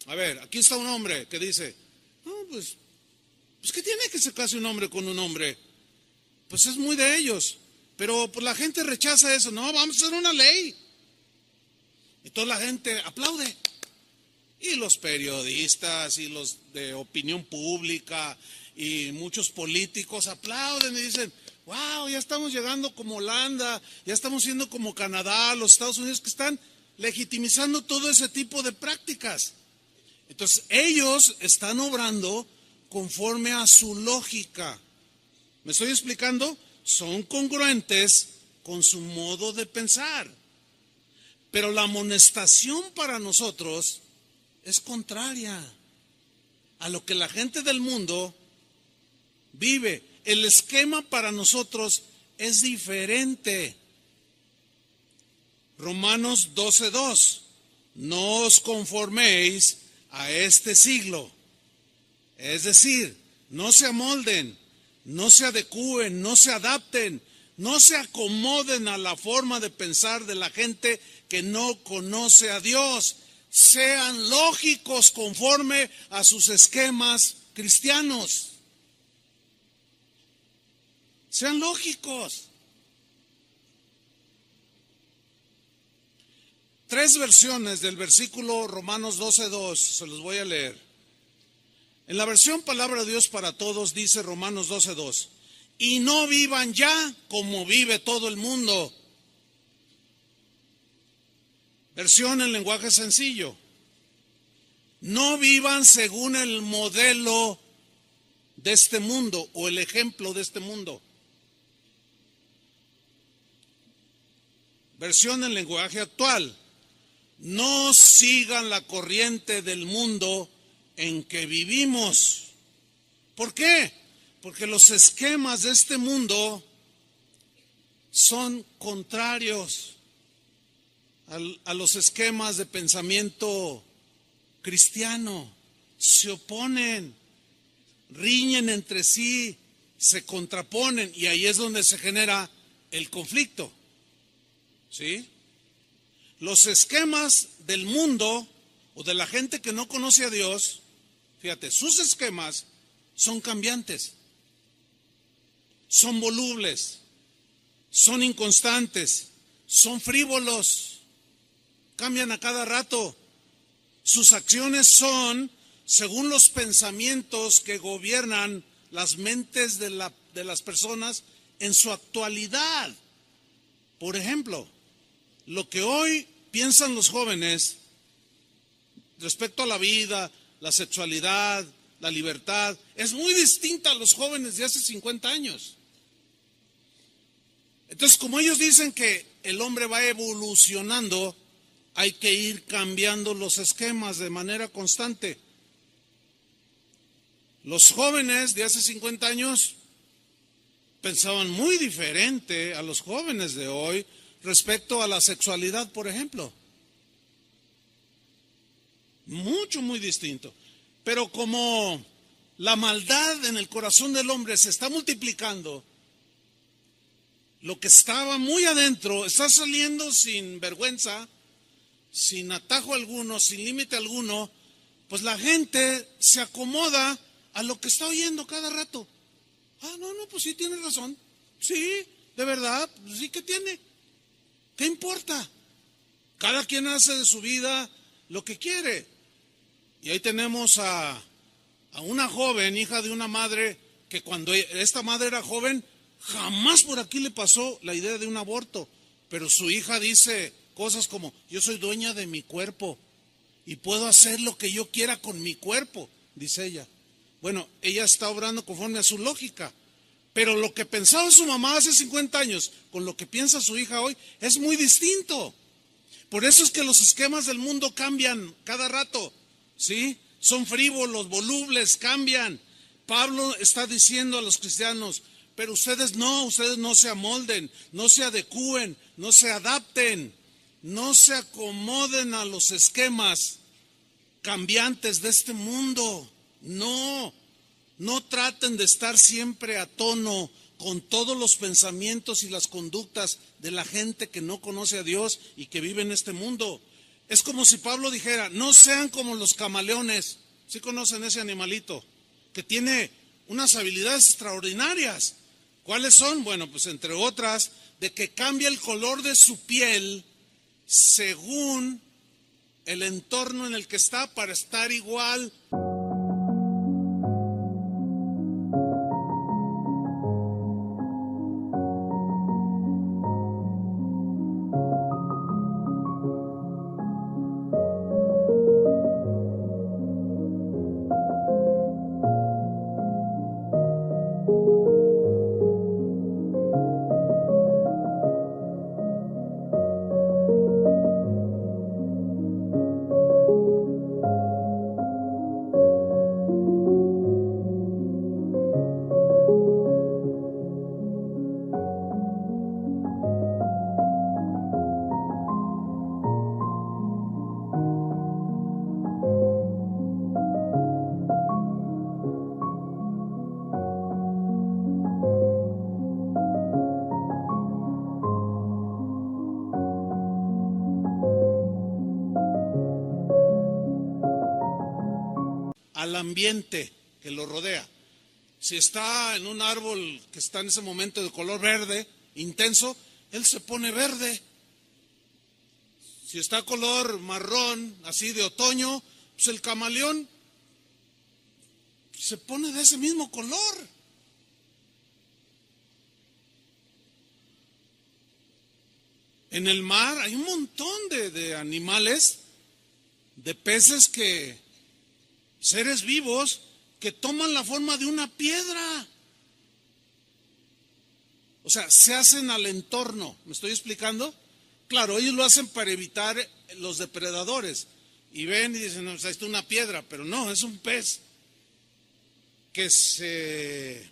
a ver, aquí está un hombre que dice, no, pues ¿qué tiene que se case un hombre con un hombre? Pues es muy de ellos. Pero pues la gente rechaza eso. No, vamos a hacer una ley. Y toda la gente aplaude. Y los periodistas y los de opinión pública y muchos políticos aplauden y dicen, wow, ya estamos llegando como Holanda, ya estamos siendo como Canadá, los Estados Unidos, que están legitimizando todo ese tipo de prácticas. Entonces, ellos están obrando conforme a su lógica. ¿Me estoy explicando? Son congruentes con su modo de pensar. Pero la amonestación para nosotros es contraria a lo que la gente del mundo vive. El esquema para nosotros es diferente. Romanos 12:2. No os conforméis a este siglo. Es decir, no se amolden, no se adecúen, no se adapten, no se acomoden a la forma de pensar de la gente que no conoce a Dios. Sean lógicos conforme a sus esquemas cristianos. Sean lógicos. 3 versiones del versículo Romanos 12:2, se los voy a leer. En la versión Palabra de Dios para Todos dice Romanos 12:2, y no vivan ya como vive todo el mundo. Versión en lenguaje sencillo, no vivan según el modelo de este mundo o el ejemplo de este mundo. Versión en lenguaje actual, no sigan la corriente del mundo en que vivimos. ¿Por qué? Porque los esquemas de este mundo son contrarios a los esquemas de pensamiento cristiano. Se oponen, riñen entre sí, se contraponen y ahí es donde se genera el conflicto. ¿Sí? Los esquemas del mundo o de la gente que no conoce a Dios, fíjate, sus esquemas son cambiantes, son volubles, son inconstantes, son frívolos, cambian a cada rato. Sus acciones son según los pensamientos que gobiernan las mentes de las personas en su actualidad. Por ejemplo, lo que hoy piensan los jóvenes respecto a la vida, la sexualidad, la libertad, es muy distinta a los jóvenes de hace 50 años. Entonces, como ellos dicen que el hombre va evolucionando, hay que ir cambiando los esquemas de manera constante. Los jóvenes de hace 50 años pensaban muy diferente a los jóvenes de hoy respecto a la sexualidad, por ejemplo. Muy distinto. Pero como la maldad en el corazón del hombre se está multiplicando, lo que estaba muy adentro está saliendo sin vergüenza, sin atajo alguno, sin límite alguno, pues la gente se acomoda a lo que está oyendo cada rato. No, pues sí tiene razón. Sí, de verdad, pues sí que tiene. ¿Qué importa? Cada quien hace de su vida lo que quiere. Y ahí tenemos a una joven, hija de una madre, que cuando esta madre era joven, jamás por aquí le pasó la idea de un aborto. Pero su hija dice cosas como, yo soy dueña de mi cuerpo y puedo hacer lo que yo quiera con mi cuerpo, dice ella. Bueno, ella está obrando conforme a su lógica. Pero lo que pensaba su mamá hace 50 años con lo que piensa su hija hoy es muy distinto. Por eso es que los esquemas del mundo cambian cada rato, ¿sí? Son frívolos, volubles, cambian. Pablo está diciendo a los cristianos, pero ustedes no se amolden, no se adecúen, no se adapten, no se acomoden a los esquemas cambiantes de este mundo. No traten de estar siempre a tono con todos los pensamientos y las conductas de la gente que no conoce a Dios y que vive en este mundo. Es como si Pablo dijera, no sean como los camaleones. ¿Sí conocen ese animalito? Que tiene unas habilidades extraordinarias. ¿Cuáles son? Bueno, pues entre otras, de que cambia el color de su piel según el entorno en el que está para estar igual. al ambiente que lo rodea. Si está en un árbol que está en ese momento de color verde, intenso, él se pone verde. Si está color marrón, así de otoño, pues el camaleón se pone de ese mismo color. En el mar hay un montón de animales, de peces seres vivos, que toman la forma de una piedra. O sea, se hacen al entorno. ¿Me estoy explicando? Claro, ellos lo hacen para evitar los depredadores. Y ven y dicen, no, o sea, esto es una piedra, pero no, es un pez que se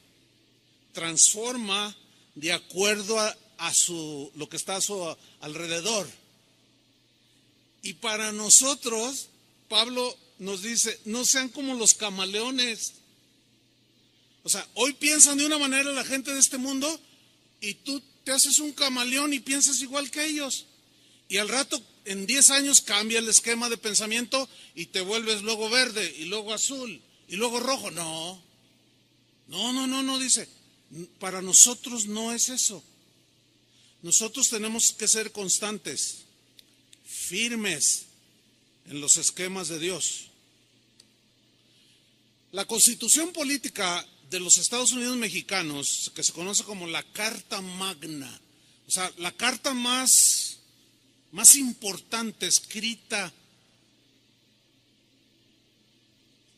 transforma de acuerdo a lo que está a su alrededor. Y para nosotros, Pablo nos dice, no sean como los camaleones. O sea, hoy piensan de una manera la gente de este mundo y tú te haces un camaleón y piensas igual que ellos. Y al rato, en 10 años, cambia el esquema de pensamiento y te vuelves luego verde y luego azul y luego rojo. No, dice, para nosotros no es eso. Nosotros tenemos que ser constantes, firmes en los esquemas de Dios. La Constitución Política de los Estados Unidos Mexicanos, que se conoce como la Carta Magna, o sea, la carta más importante escrita.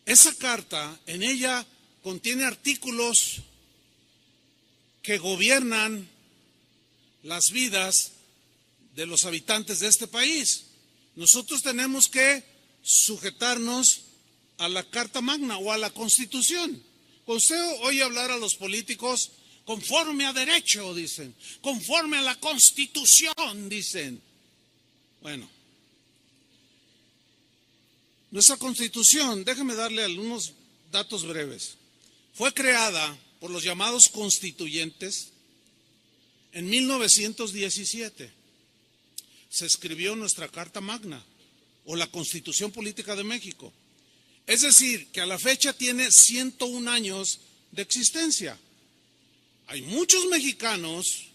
Esa carta, en ella contiene artículos que gobiernan las vidas de los habitantes de este país. Nosotros tenemos que sujetarnos a la Carta Magna o a la Constitución. Cuando usted oye hablar a los políticos, conforme a derecho, dicen, conforme a la Constitución, dicen. Bueno, nuestra Constitución, déjeme darle algunos datos breves, fue creada por los llamados constituyentes en 1917. Se escribió nuestra Carta Magna o la Constitución Política de México. Es decir, que a la fecha tiene 101 años de existencia. Hay muchos mexicanos,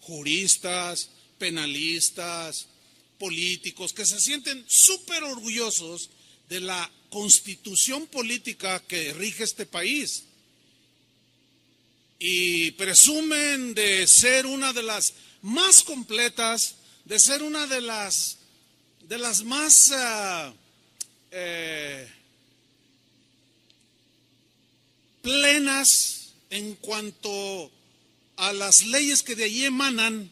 juristas, penalistas, políticos, que se sienten súper orgullosos de la Constitución política que rige este país. Y presumen de ser una de las más completas, de ser una de las más plenas en cuanto a las leyes que de allí emanan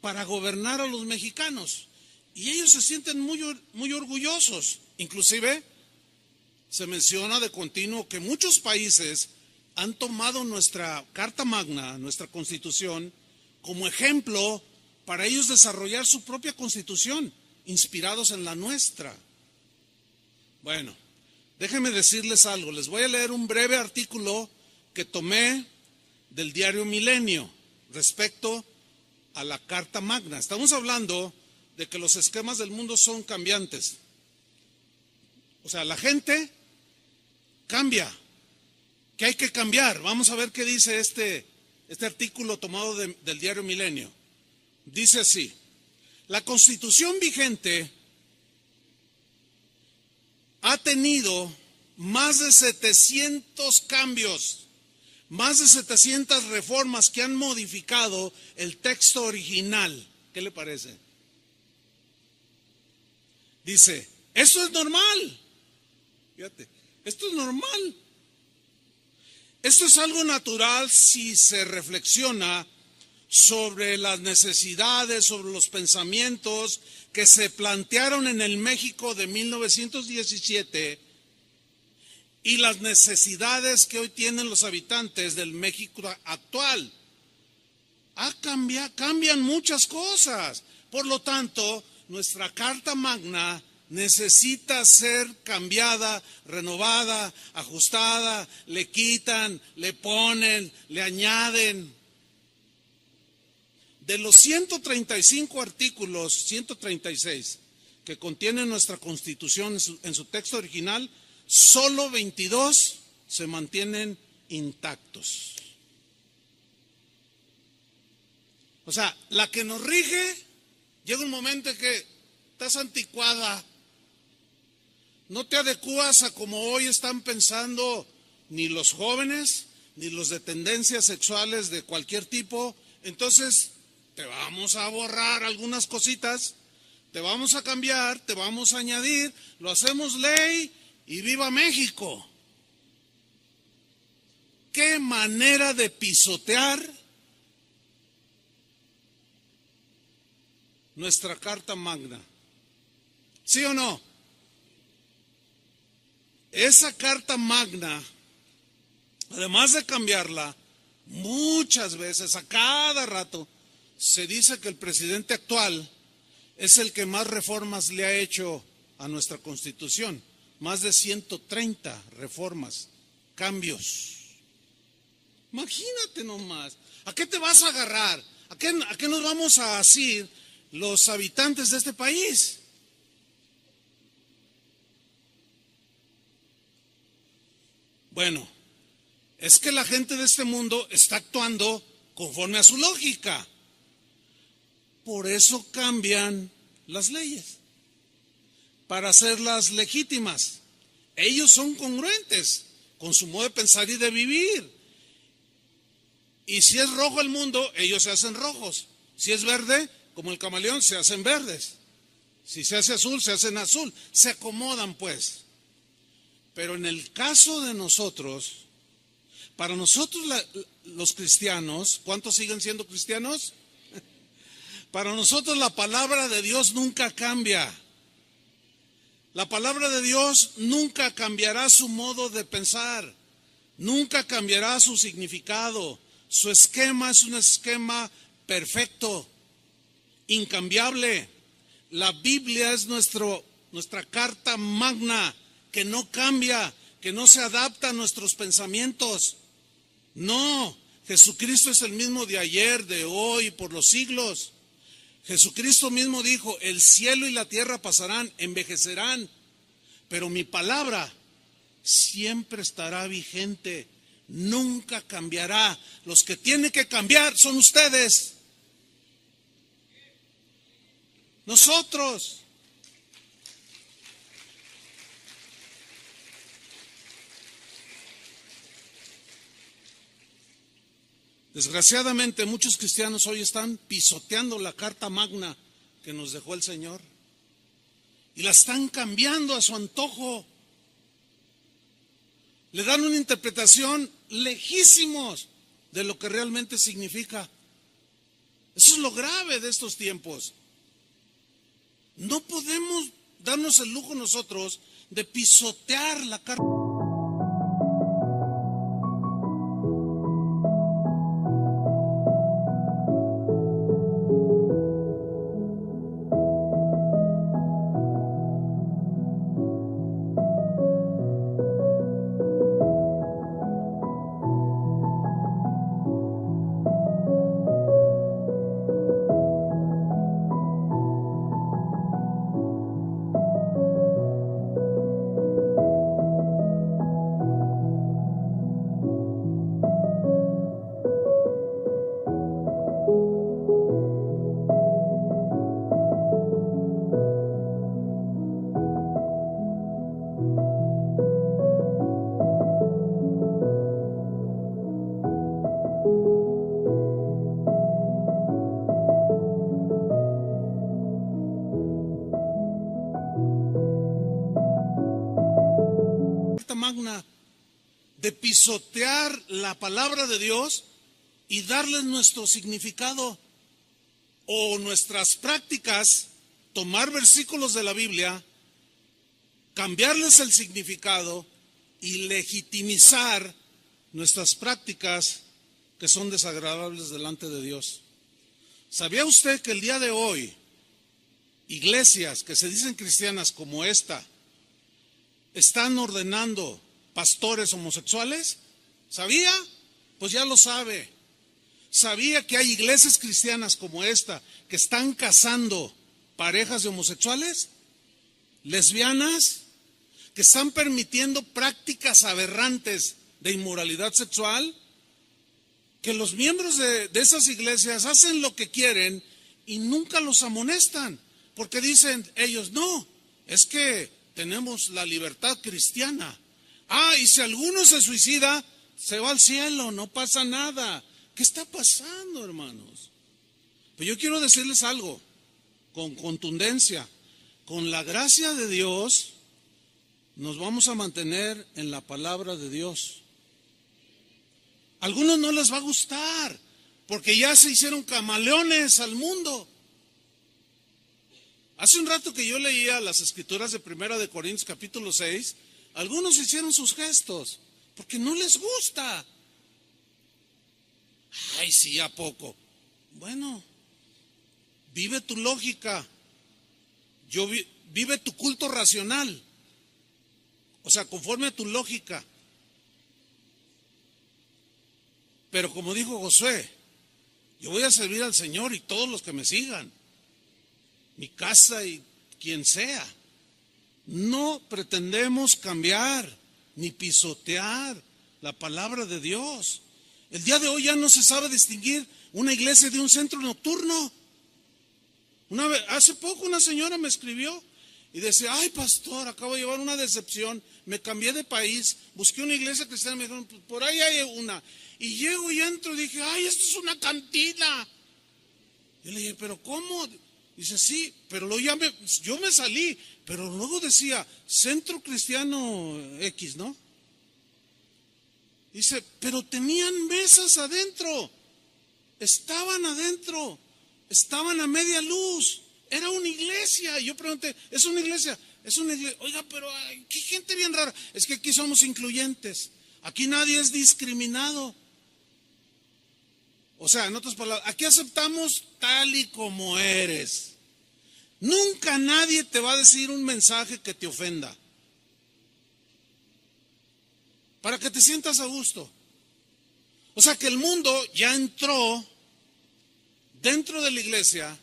para gobernar a los mexicanos. Y ellos se sienten muy orgullosos. Inclusive se menciona de continuo que muchos países han tomado nuestra Carta Magna, nuestra Constitución, como ejemplo para ellos desarrollar su propia Constitución, inspirados en la nuestra. Bueno, déjenme decirles algo. Les voy a leer un breve artículo que tomé del diario Milenio respecto a la Carta Magna. Estamos hablando de que los esquemas del mundo son cambiantes. O sea, la gente cambia, que hay que cambiar. Vamos a ver qué dice este artículo tomado del diario Milenio. Dice así: la Constitución vigente ha tenido más de 700 cambios, más de 700 reformas que han modificado el texto original. ¿Qué le parece? Dice, esto es normal. Fíjate, esto es normal. Esto es algo natural si se reflexiona sobre las necesidades, sobre los pensamientos que se plantearon en el México de 1917 y las necesidades que hoy tienen los habitantes del México actual. Cambian muchas cosas. Por lo tanto, nuestra Carta Magna necesita ser cambiada, renovada, ajustada, le quitan, le ponen, le añaden. De los 135 artículos, 136, que contiene nuestra Constitución en su texto original, solo 22 se mantienen intactos. O sea, la que nos rige, llega un momento en que estás anticuada, no te adecuas a como hoy están pensando ni los jóvenes, ni los de tendencias sexuales de cualquier tipo. Entonces, te vamos a borrar algunas cositas, te vamos a cambiar, te vamos a añadir, lo hacemos ley y viva México. ¿Qué manera de pisotear nuestra Carta Magna? ¿Sí o no? Esa Carta Magna, además de cambiarla, muchas veces, a cada rato, se dice que el presidente actual es el que más reformas le ha hecho a nuestra Constitución. Más de 130 reformas, cambios. Imagínate nomás. ¿A qué te vas a agarrar? ¿A qué nos vamos a asir los habitantes de este país? Bueno, es que la gente de este mundo está actuando conforme a su lógica. Por eso cambian las leyes, para hacerlas legítimas. Ellos son congruentes con su modo de pensar y de vivir. Y si es rojo el mundo, ellos se hacen rojos. Si es verde, como el camaleón, se hacen verdes. Si se hace azul, se hacen azul. Se acomodan, pues. Pero en el caso de nosotros, para nosotros los cristianos, ¿cuántos siguen siendo cristianos? Para nosotros la palabra de Dios nunca cambia. La palabra de Dios nunca cambiará su modo de pensar, nunca cambiará su significado. Su esquema es un esquema perfecto, incambiable. La Biblia es nuestra carta magna, que no cambia, que no se adapta a nuestros pensamientos. No, Jesucristo es el mismo de ayer, de hoy, por los siglos. Jesucristo mismo dijo, el cielo y la tierra pasarán, envejecerán, pero mi palabra siempre estará vigente, nunca cambiará. Los que tienen que cambiar son ustedes, nosotros. Desgraciadamente, muchos cristianos hoy están pisoteando la Carta Magna que nos dejó el Señor y la están cambiando a su antojo. Le dan una interpretación lejísimos de lo que realmente significa. Eso es lo grave de estos tiempos. No podemos darnos el lujo nosotros de pisotear la Carta. Magna, de pisotear la palabra de Dios y darles nuestro significado o nuestras prácticas, tomar versículos de la Biblia, cambiarles el significado y legitimizar nuestras prácticas que son desagradables delante de Dios. ¿Sabía usted que el día de hoy iglesias que se dicen cristianas como esta están ordenando pastores homosexuales? ¿Sabía? Pues ya lo sabe. ¿Sabía que hay iglesias cristianas como esta que están casando parejas de homosexuales, lesbianas, que están permitiendo prácticas aberrantes de inmoralidad sexual, que los miembros de esas iglesias hacen lo que quieren y nunca los amonestan, porque dicen ellos, no, es que tenemos la libertad cristiana. Y si alguno se suicida, se va al cielo, no pasa nada. ¿Qué está pasando, hermanos? Pues yo quiero decirles algo con contundencia. Con la gracia de Dios nos vamos a mantener en la palabra de Dios. A algunos no les va a gustar, porque ya se hicieron camaleones al mundo. Hace un rato que yo leía las escrituras de Primera de Corintios capítulo 6, algunos hicieron sus gestos, porque no les gusta. Ay, sí, ¿a poco? Bueno, vive tu lógica, vive tu culto racional, o sea, conforme a tu lógica. Pero como dijo Josué, yo voy a servir al Señor y todos los que me sigan, mi casa y quien sea. No pretendemos cambiar ni pisotear la palabra de Dios. El día de hoy ya no se sabe distinguir una iglesia de un centro nocturno. Hace poco una señora me escribió y decía, ay pastor, acabo de llevar una decepción, me cambié de país, busqué una iglesia cristiana, me dijeron, pues por ahí hay una. Y llego y entro y dije, ay, esto es una cantina. Y le dije, pero ¿cómo? Dice, sí, pero yo me salí, pero luego decía, Centro Cristiano X, ¿no? Dice, pero tenían mesas adentro, estaban a media luz, era una iglesia. Y yo pregunté, ¿es una iglesia? Es una iglesia. Oiga, pero qué gente bien rara. Es que aquí somos incluyentes, aquí nadie es discriminado. O sea, en otras palabras, aquí aceptamos tal y como eres. Nunca nadie te va a decir un mensaje que te ofenda, para que te sientas a gusto. O sea que el mundo ya entró dentro de la iglesia.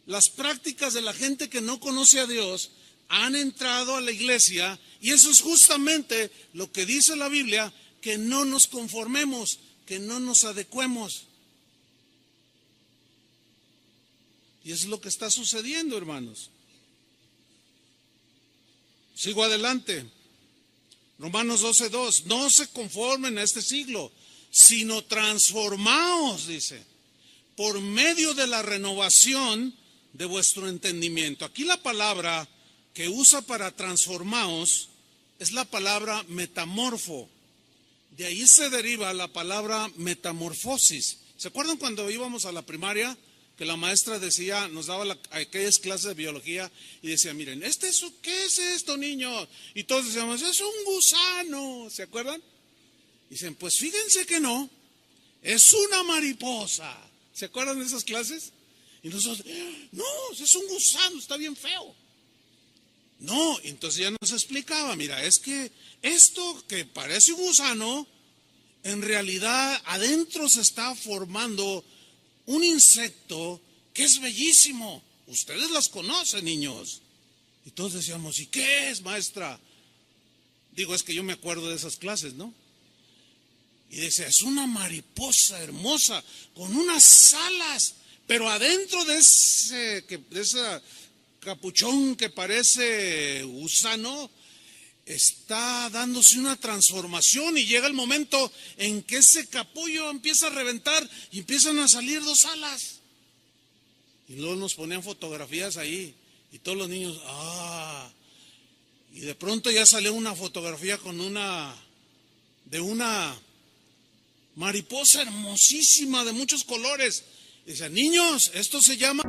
Las prácticas de la gente que no conoce a Dios han entrado a la iglesia, y eso es justamente lo que dice la Biblia, que no nos conformemos, que no nos adecuemos. Y es lo que está sucediendo, hermanos. Sigo adelante. Romanos 12:2, no se conformen a este siglo, sino transformaos, dice, por medio de la renovación de vuestro entendimiento. Aquí la palabra que usa para transformaos es la palabra metamorfo. De ahí se deriva la palabra metamorfosis. ¿Se acuerdan cuando íbamos a la primaria? Que la maestra decía, nos daba aquellas clases de biología y decía, miren, ¿qué es esto, niños? Y todos decíamos, es un gusano, ¿se acuerdan? Dicen, pues fíjense que no, es una mariposa. ¿Se acuerdan de esas clases? Y nosotros, no, es un gusano, está bien feo. No, entonces ya nos explicaba, mira, es que esto que parece un gusano, en realidad adentro se está formando un insecto que es bellísimo. Ustedes las conocen, niños. Y todos decíamos, ¿y qué es, maestra? Digo, es que yo me acuerdo de esas clases, ¿no? Y decía, es una mariposa hermosa, con unas alas, pero adentro de ese capuchón que parece gusano, está dándose una transformación, y llega el momento en que ese capullo empieza a reventar y empiezan a salir dos alas. Y luego nos ponían fotografías ahí y todos los niños, y de pronto ya salió una fotografía de una mariposa hermosísima de muchos colores. Y dice, niños, esto se llama...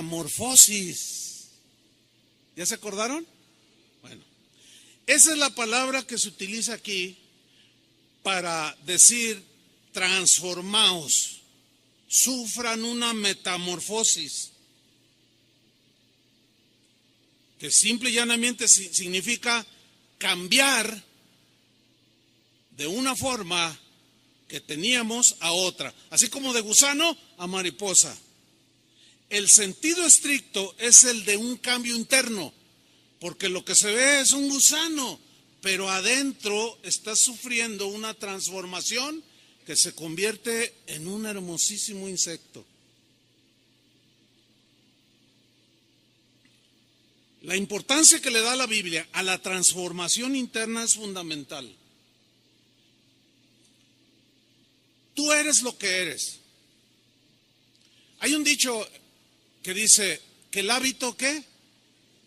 metamorfosis. ¿Ya se acordaron? Bueno, esa es la palabra que se utiliza aquí para decir transformaos, sufran una metamorfosis, que simple y llanamente significa cambiar de una forma que teníamos a otra, así como de gusano a mariposa. El sentido estricto es el de un cambio interno, porque lo que se ve es un gusano, pero adentro está sufriendo una transformación que se convierte en un hermosísimo insecto. La importancia que le da la Biblia a la transformación interna es fundamental. Tú eres lo que eres. Hay un dicho que dice que el hábito, ¿qué?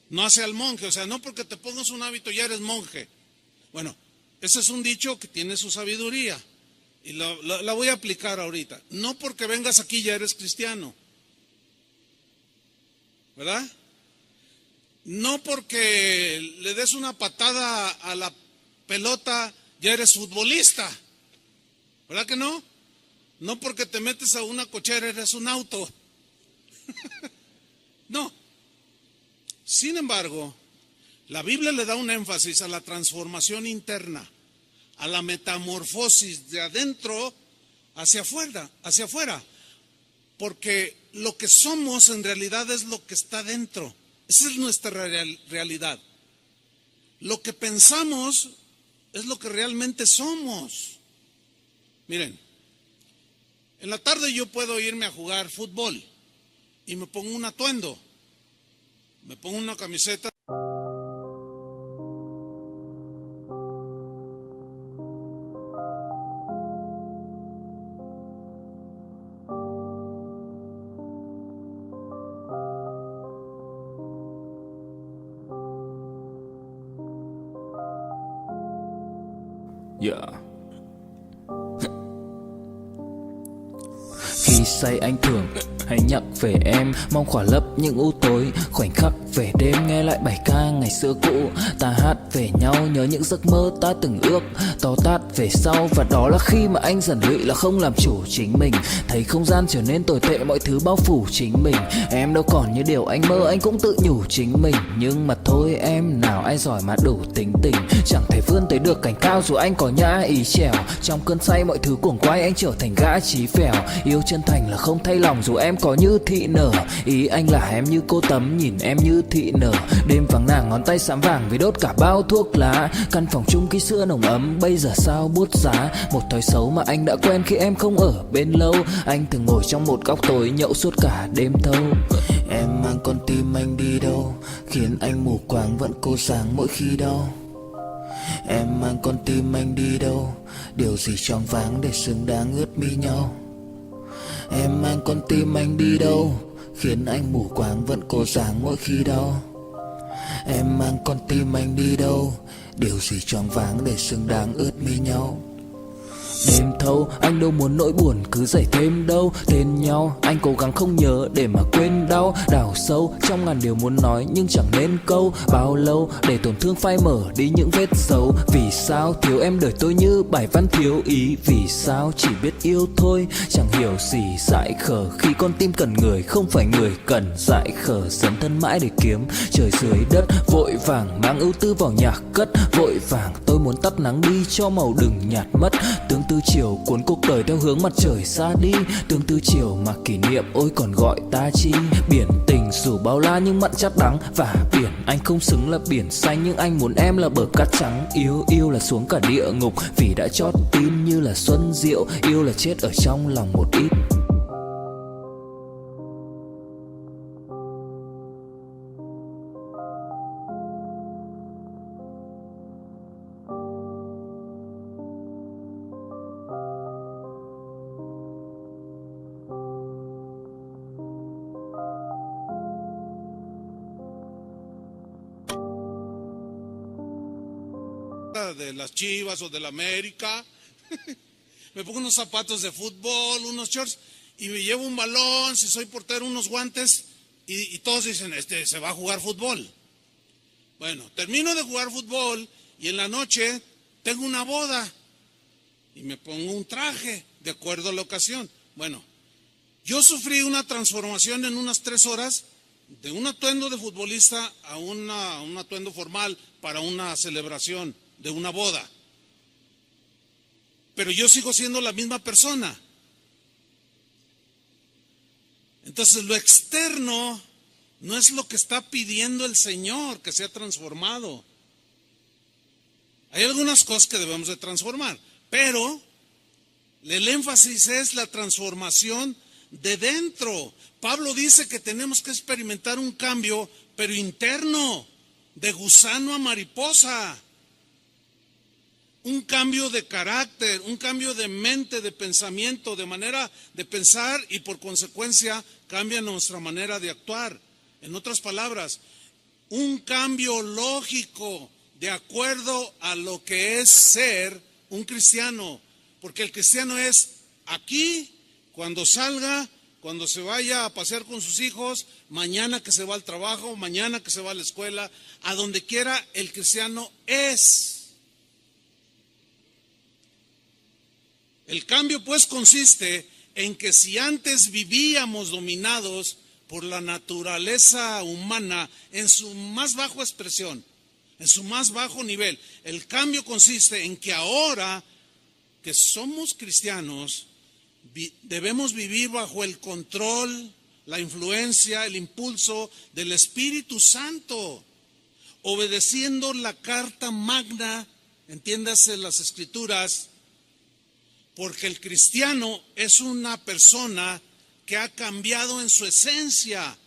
No hace al monje, o sea, no porque te pongas un hábito ya eres monje. Bueno, ese es un dicho que tiene su sabiduría y la voy a aplicar ahorita. No porque vengas aquí ya eres cristiano, ¿verdad? No porque le des una patada a la pelota ya eres futbolista, ¿verdad que no? No porque te metes a una cochera eres un auto. No. Sin embargo, la Biblia le da un énfasis a la transformación interna, a la metamorfosis de adentro hacia afuera, porque lo que somos en realidad es lo que está dentro. Esa es nuestra realidad. Lo que pensamos es lo que realmente somos. Miren, en la tarde yo puedo irme a jugar fútbol y me pongo un atuendo, me pongo una camiseta. Yeah. Khi say anh thường hay nhắc về em, mong khỏa lấp những u tối, khoảnh khắc về đêm nghe lại bài ca ngày xưa cũ. Ta hát về nhau nhớ những giấc mơ ta từng ước, to tát về sau. Và đó là khi mà anh dần lụy là không làm chủ chính mình, thấy không gian trở nên tồi tệ, mọi thứ bao phủ chính mình. Em đâu còn như điều anh mơ, anh cũng tự nhủ chính mình. Nhưng mà thôi em, nào ai giỏi mà đủ tính tình, chẳng thể vươn tới được cảnh cao dù anh có nhã ý trèo. Trong cơn say mọi thứ cuồng quay, anh trở thành gã chí phèo. Yêu chân thành là không thay lòng dù em có như thị nở. Ý anh là em như cô tấm, nhìn em như thị nở. Đêm vắng nàng ngón tay xám vàng vì đốt cả bao thuốc lá. Căn phòng chung ký xưa nồng ấm, bây giờ sao bút giá. Một thói xấu mà anh đã quen khi em không ở bên lâu. Anh thường ngồi trong một góc tối nhậu suốt cả đêm thâu. Em mang con tim anh đi đâu, khiến anh mù quáng vẫn cố sáng mỗi khi đau. Em mang con tim anh đi đâu, điều gì choáng váng để xứng đáng ướt mi nhau. Em mang con tim anh đi đâu, khiến anh mù quáng vẫn cố sáng mỗi khi đau. Em mang con tim anh đi đâu, điều gì choáng váng để xứng đáng ướt mi nhau. Đêm thâu, anh đâu muốn nỗi buồn cứ dậy thêm đâu. Tên nhau, anh cố gắng không nhớ để mà quên đau. Đào sâu, trong ngàn điều muốn nói nhưng chẳng nên câu. Bao lâu để tổn thương phai mở đi những vết dấu. Vì sao thiếu em đời tôi như bài văn thiếu ý. Vì sao chỉ biết yêu thôi, chẳng hiểu gì dại khờ. Khi con tim cần người, không phải người cần dại khờ. Dấn thân mãi để kiếm trời dưới đất. Vội vàng mang ưu tư vào nhạc cất. Vội vàng tôi muốn tắt nắng đi cho màu đừng nhạt mất. Tương tư chiều cuốn cuộc đời theo hướng mặt trời xa đi. Tương tư chiều mà kỷ niệm ôi còn gọi ta chi. Biển tình dù bao la nhưng mặn chát đắng. Và biển anh không xứng là biển xanh, nhưng anh muốn em là bờ cát trắng. Yêu là xuống cả địa ngục vì đã chót tin như là xuân diệu. Yêu là chết ở trong lòng một ít. De las Chivas o de la América, me pongo unos zapatos de fútbol, unos shorts y me llevo un balón, si soy portero unos guantes, y todos dicen, se va a jugar fútbol. Bueno, termino de jugar fútbol y en la noche tengo una boda y me pongo un traje de acuerdo a la ocasión. Bueno, yo sufrí una transformación en unas 3 horas de un atuendo de futbolista a un atuendo formal para una celebración de una boda. Pero yo sigo siendo la misma persona. Entonces lo externo no es lo que está pidiendo el Señor que sea transformado. Hay algunas cosas que debemos de transformar, pero el énfasis es la transformación de dentro. Pablo dice que tenemos que experimentar un cambio, pero interno, de gusano a mariposa. Un cambio de carácter, un cambio de mente, de pensamiento, de manera de pensar y por consecuencia cambia nuestra manera de actuar. En otras palabras, un cambio lógico de acuerdo a lo que es ser un cristiano. Porque el cristiano es aquí, cuando salga, cuando se vaya a pasear con sus hijos, mañana que se va al trabajo, mañana que se va a la escuela, a donde quiera el cristiano es. El cambio pues consiste en que si antes vivíamos dominados por la naturaleza humana en su más baja expresión, en su más bajo nivel, el cambio consiste en que ahora que somos cristianos debemos vivir bajo el control, la influencia, el impulso del Espíritu Santo, obedeciendo la carta magna, entiéndase las Escrituras. Porque el cristiano es una persona que ha cambiado en su esencia.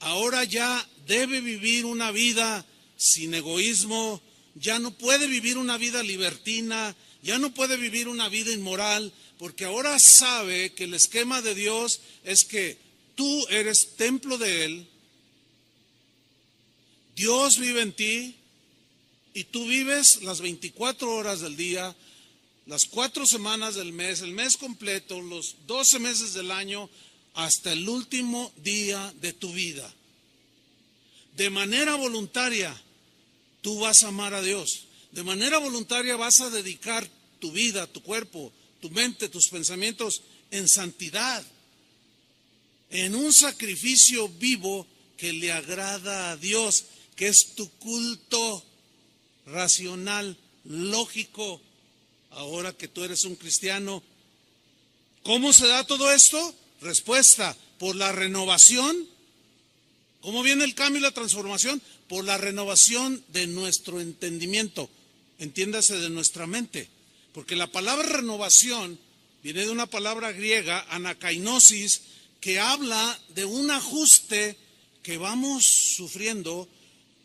Ahora ya debe vivir una vida sin egoísmo, ya no puede vivir una vida libertina, ya no puede vivir una vida inmoral, porque ahora sabe que el esquema de Dios es que tú eres templo de Él, Dios vive en ti y tú vives las 24 horas del día, las 4 semanas del mes, el mes completo, los 12 meses del año, hasta el último día de tu vida. De manera voluntaria, tú vas a amar a Dios. De manera voluntaria vas a dedicar tu vida, tu cuerpo, tu mente, tus pensamientos en santidad, en un sacrificio vivo que le agrada a Dios, que es tu culto racional, lógico. Ahora que tú eres un cristiano, ¿cómo se da todo esto? Respuesta, por la renovación. ¿Cómo viene el cambio y la transformación? Por la renovación de nuestro entendimiento, entiéndase, de nuestra mente. Porque la palabra renovación viene de una palabra griega, anakainosis, que habla de un ajuste que vamos sufriendo,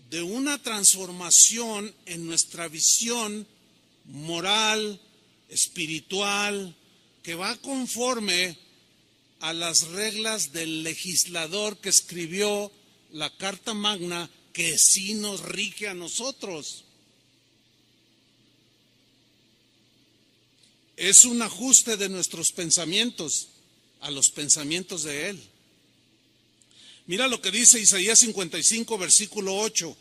de una transformación en nuestra visión moral, espiritual, que va conforme a las reglas del legislador que escribió la Carta Magna, que sí nos rige a nosotros. Es un ajuste de nuestros pensamientos a los pensamientos de Él. Mira lo que dice Isaías 55, versículo 8.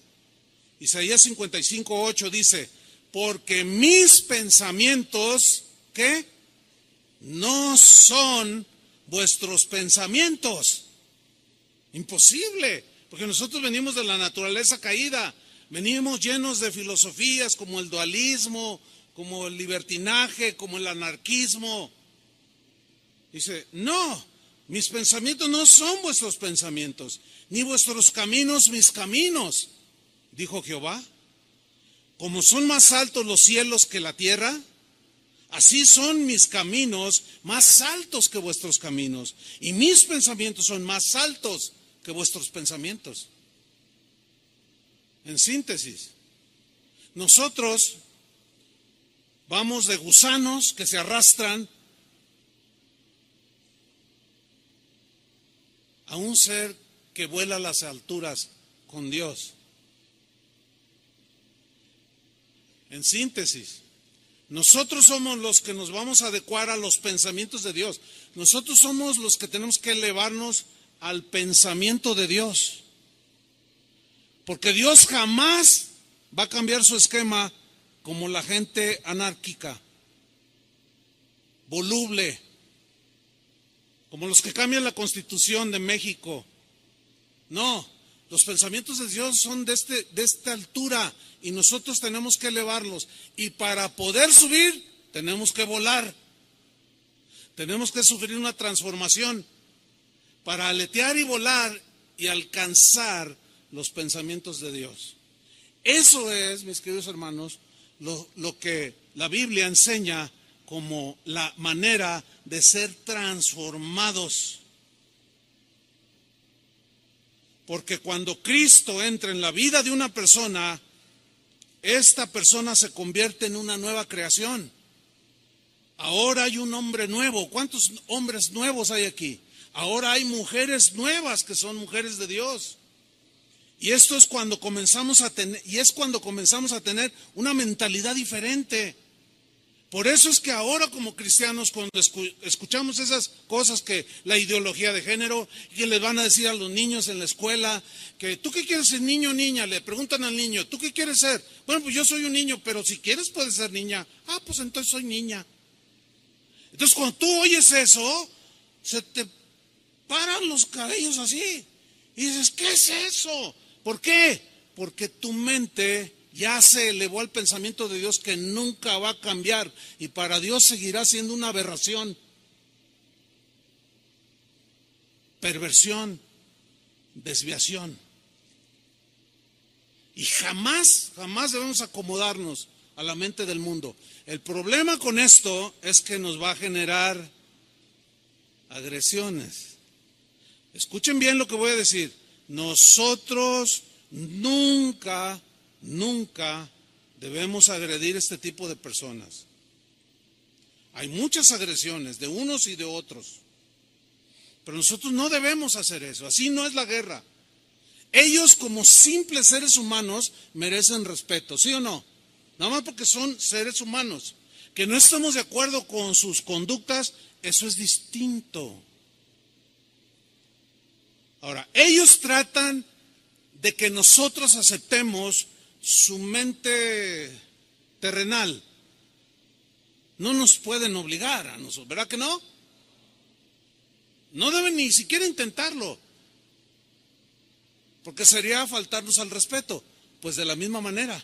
Isaías 55, 8 dice: porque mis pensamientos, ¿qué? No son vuestros pensamientos. Imposible, porque nosotros venimos de la naturaleza caída, venimos llenos de filosofías como el dualismo, como el libertinaje, como el anarquismo. Dice, no, mis pensamientos no son vuestros pensamientos, ni vuestros caminos mis caminos, dijo Jehová. Como son más altos los cielos que la tierra, así son mis caminos más altos que vuestros caminos, y mis pensamientos son más altos que vuestros pensamientos. En síntesis, nosotros vamos de gusanos que se arrastran a un ser que vuela a las alturas con Dios. En síntesis, nosotros somos los que nos vamos a adecuar a los pensamientos de Dios. Nosotros somos los que tenemos que elevarnos al pensamiento de Dios. Porque Dios jamás va a cambiar su esquema como la gente anárquica, voluble, como los que cambian la Constitución de México. No, los pensamientos de Dios son de esta altura y nosotros tenemos que elevarlos. Y para poder subir, tenemos que volar. Tenemos que sufrir una transformación para aletear y volar y alcanzar los pensamientos de Dios. Eso es, mis queridos hermanos, lo que la Biblia enseña como la manera de ser transformados. Porque cuando Cristo entra en la vida de una persona, esta persona se convierte en una nueva creación. Ahora hay un hombre nuevo. ¿Cuántos hombres nuevos hay aquí? Ahora hay mujeres nuevas que son mujeres de Dios. Y esto es cuando comenzamos a tener una mentalidad diferente. Por eso es que ahora como cristianos, cuando escuchamos esas cosas, que la ideología de género, que les van a decir a los niños en la escuela, que ¿tú qué quieres ser, niño o niña? Le preguntan al niño, ¿tú qué quieres ser? Bueno, pues yo soy un niño, pero si quieres puedes ser niña. Ah, pues entonces soy niña. Entonces cuando tú oyes eso, se te paran los cabellos así. Y dices, ¿qué es eso? ¿Por qué? Porque tu mente ya se elevó al pensamiento de Dios que nunca va a cambiar. Y para Dios seguirá siendo una aberración, perversión, desviación. Y jamás debemos acomodarnos a la mente del mundo. El problema con esto es que nos va a generar agresiones. Escuchen bien lo que voy a decir. Nosotros nunca debemos agredir este tipo de personas. Hay muchas agresiones de unos y de otros, pero nosotros no debemos hacer eso. Así no es la guerra. Ellos, como simples seres humanos, merecen respeto, ¿sí o no? Nada más porque son seres humanos. Que no estamos de acuerdo con sus conductas, eso es distinto. Ahora, ellos tratan de que nosotros aceptemos su mente terrenal. No nos pueden obligar a nosotros, ¿verdad que no? No deben ni siquiera intentarlo, porque sería faltarnos al respeto. Pues de la misma manera,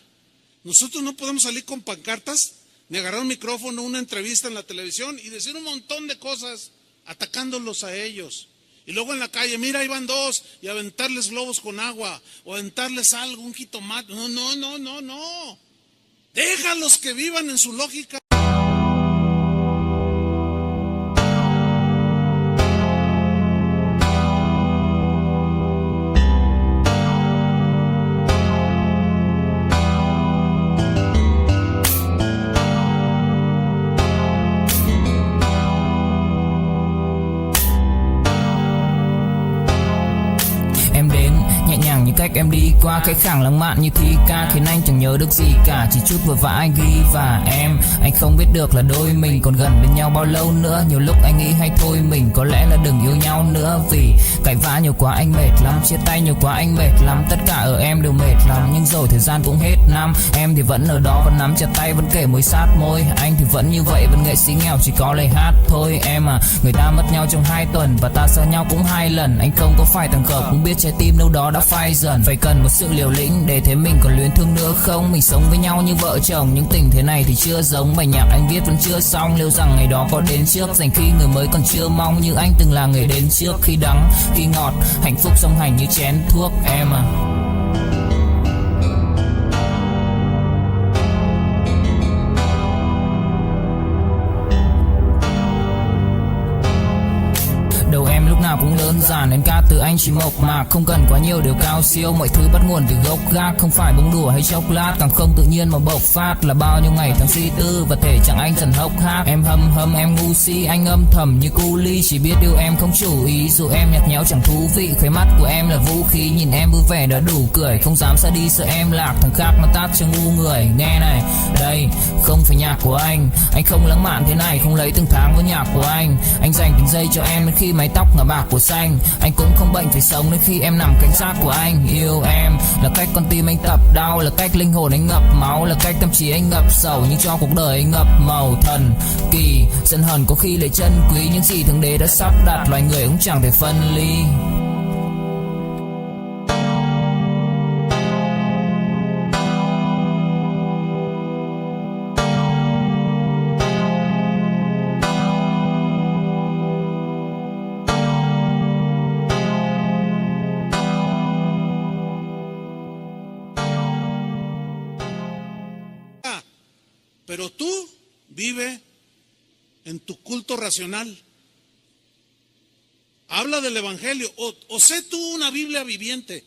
nosotros no podemos salir con pancartas, ni agarrar un micrófono, una entrevista en la televisión y decir un montón de cosas atacándolos a ellos. Y luego en la calle, mira, ahí van dos, y aventarles globos con agua, o aventarles algo, un jitomate. No. Déjalos que vivan en su lógica. Cách em đi qua cái khẳng lãng mạn như thi ca khiến anh chẳng nhớ được gì cả, chỉ chút vội vã anh ghi và anh không biết được là đôi mình còn gần bên nhau bao lâu nữa. Nhiều lúc anh nghĩ hay thôi mình có lẽ là đừng yêu nhau nữa, vì cãi vã nhiều quá anh mệt lắm, chia tay nhiều quá anh mệt lắm, tất cả ở em đều mệt lắm. Nhưng rồi thời gian cũng hết năm, em thì vẫn ở đó, vẫn nắm chặt tay, vẫn kể môi sát môi. Anh thì vẫn như vậy, vẫn nghệ sĩ nghèo chỉ có lời hát thôi. Em à, người ta mất nhau trong 2 tuần và ta xa nhau cũng 2 lần. Anh không có phải thằng khờ, cũng biết trái tim đâu đó đã phai dần. Phải cần một sự liều lĩnh để thấy mình còn luyến thương nữa không. Mình sống với nhau như vợ chồng, những tình thế này thì chưa giống. Bài nhạc anh viết vẫn chưa xong, liệu rằng ngày đó có đến trước. Dành khi người mới còn chưa mong, như anh từng là người đến trước. Khi đắng, khi ngọt, hạnh phúc song hành như chén thuốc em à. Nào cũng đơn giản, em ca từ anh chỉ mộc mạc, không cần quá nhiều điều cao siêu. Mọi thứ bắt nguồn từ gốc gác, không phải bông đùa hay chốc lát, càng không tự nhiên mà bộc phát. Là bao nhiêu ngày tháng suy tư và thể chẳng anh dần hốc hác. Em hâm em ngu si, anh âm thầm như cu ly, chỉ biết yêu em không chủ ý. Dù em nhạt nhẽo chẳng thú vị, khóe mắt của em là vũ khí. Nhìn em vui vẻ đã đủ cười, không dám xa đi sợ em lạc. Thằng khác nó tát cho ngu người. Nghe này, đây không phải nhạc của anh không lãng mạn thế này, không lấy từng tháng với nhạc của anh dành từng giây cho em đến khi mái tóc ngả bạc và của xanh. Anh cũng không bệnh vì sống đến khi em nằm cạnh xác của anh. Yêu em là cách con tim anh tập đau, là cách linh hồn anh ngập máu, là cách tâm trí anh ngập sầu, nhưng cho cuộc đời anh ngập màu thần kỳ. Giận hờn có khi lấy chân quý, những gì thượng đế đã sắp đặt loài người cũng chẳng thể phân ly. Pero tú vive en tu culto racional. Habla del Evangelio. O sé tú una Biblia viviente.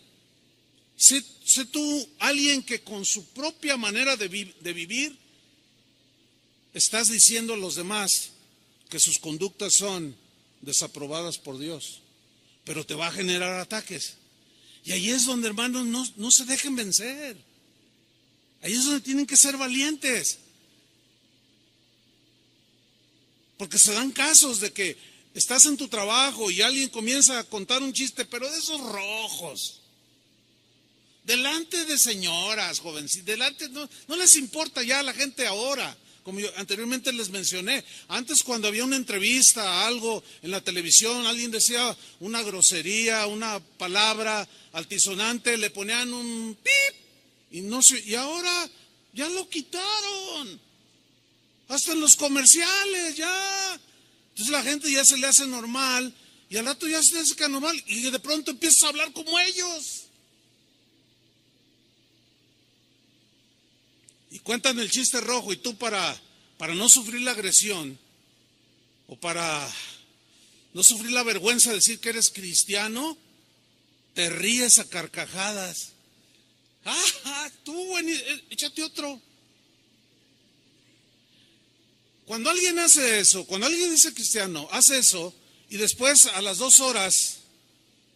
Sé tú alguien que con su propia manera de vivir estás diciendo a los demás que sus conductas son desaprobadas por Dios. Pero te va a generar ataques. Y ahí es donde, hermanos, no se dejen vencer. Ahí es donde tienen que ser valientes. Porque se dan casos de que estás en tu trabajo y alguien comienza a contar un chiste, pero de esos rojos. Delante de señoras, jovencitas, delante, no les importa ya a la gente ahora. Como yo anteriormente les mencioné, antes cuando había una entrevista, algo en la televisión, alguien decía una grosería, una palabra altisonante, le ponían un pip y ahora ya lo quitaron. Hasta en los comerciales, ya. Entonces la gente ya se le hace normal y al rato ya se le hace normal y de pronto empiezas a hablar como ellos. Y cuentan el chiste rojo y tú para no sufrir la agresión o para no sufrir la vergüenza de decir que eres cristiano, te ríes a carcajadas. Tú, échate otro. Cuando alguien hace eso, cuando alguien dice cristiano, hace eso y después a las 2 horas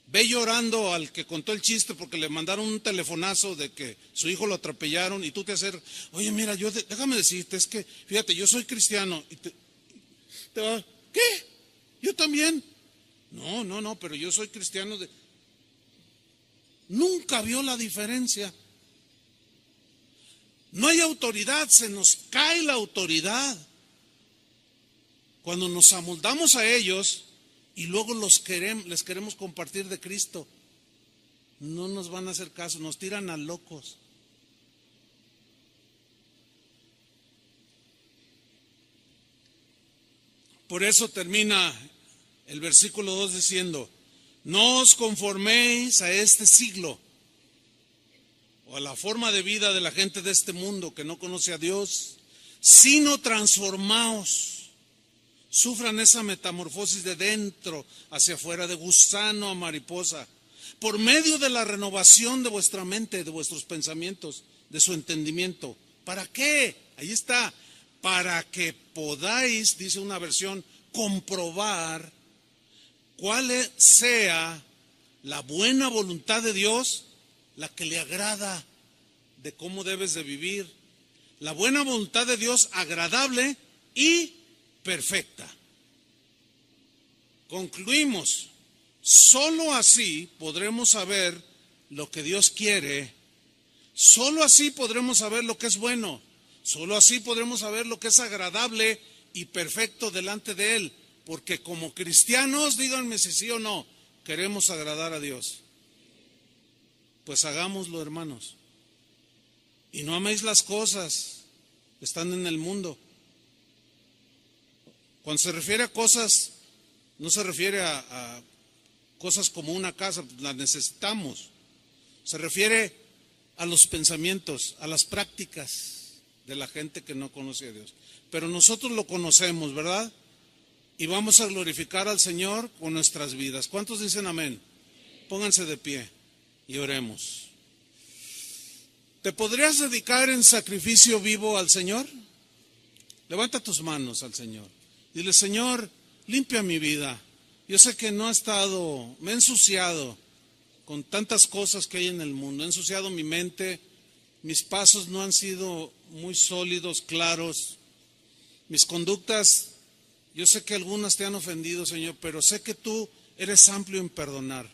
ve llorando al que contó el chiste porque le mandaron un telefonazo de que su hijo lo atropellaron y tú te acercas, oye mira, déjame decirte, es que fíjate, yo soy cristiano y te va, ¿qué? Yo también. No, pero yo soy cristiano. Nunca vio la diferencia. No hay autoridad, se nos cae la autoridad. Cuando nos amoldamos a ellos y luego les queremos compartir de Cristo, no nos van a hacer caso, nos tiran a locos. Por eso termina el versículo 2 diciendo, no os conforméis a este siglo o a la forma de vida de la gente de este mundo que no conoce a Dios, sino transformaos. Sufran esa metamorfosis de dentro hacia afuera, de gusano a mariposa, por medio de la renovación de vuestra mente, de vuestros pensamientos, de su entendimiento. ¿Para qué? Ahí está. Para que podáis, dice una versión, comprobar cuál sea la buena voluntad de Dios, la que le agrada de cómo debes de vivir. La buena voluntad de Dios agradable y perfecta. Concluimos, solo así podremos saber lo que Dios quiere, solo así podremos saber lo que es bueno, solo así podremos saber lo que es agradable y perfecto delante de Él, porque como cristianos, díganme si sí o no, queremos agradar a Dios. Pues hagámoslo, hermanos, y no améis las cosas que están en el mundo. Cuando se refiere a cosas, no se refiere a cosas como una casa, las necesitamos. Se refiere a los pensamientos, a las prácticas de la gente que no conoce a Dios. Pero nosotros lo conocemos, ¿verdad? Y vamos a glorificar al Señor con nuestras vidas. ¿Cuántos dicen amén? Pónganse de pie y oremos. ¿Te podrías dedicar en sacrificio vivo al Señor? Levanta tus manos al Señor. Dile, Señor, limpia mi vida. Yo sé que no he estado, me he ensuciado con tantas cosas que hay en el mundo. He ensuciado mi mente, mis pasos no han sido muy sólidos, claros. Mis conductas, yo sé que algunas te han ofendido, Señor, pero sé que tú eres amplio en perdonar.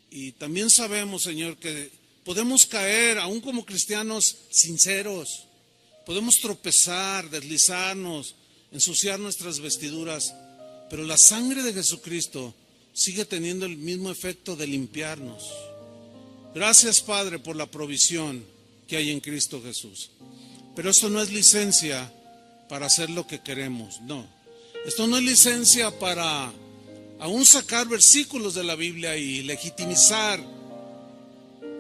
Y también sabemos, Señor, que podemos caer, aún como cristianos sinceros, podemos tropezar, deslizarnos, ensuciar nuestras vestiduras, pero la sangre de Jesucristo sigue teniendo el mismo efecto de limpiarnos. Gracias, Padre, por la provisión que hay en Cristo Jesús. Pero esto no es licencia para hacer lo que queremos, no. Esto no es licencia para aún sacar versículos de la Biblia y legitimizar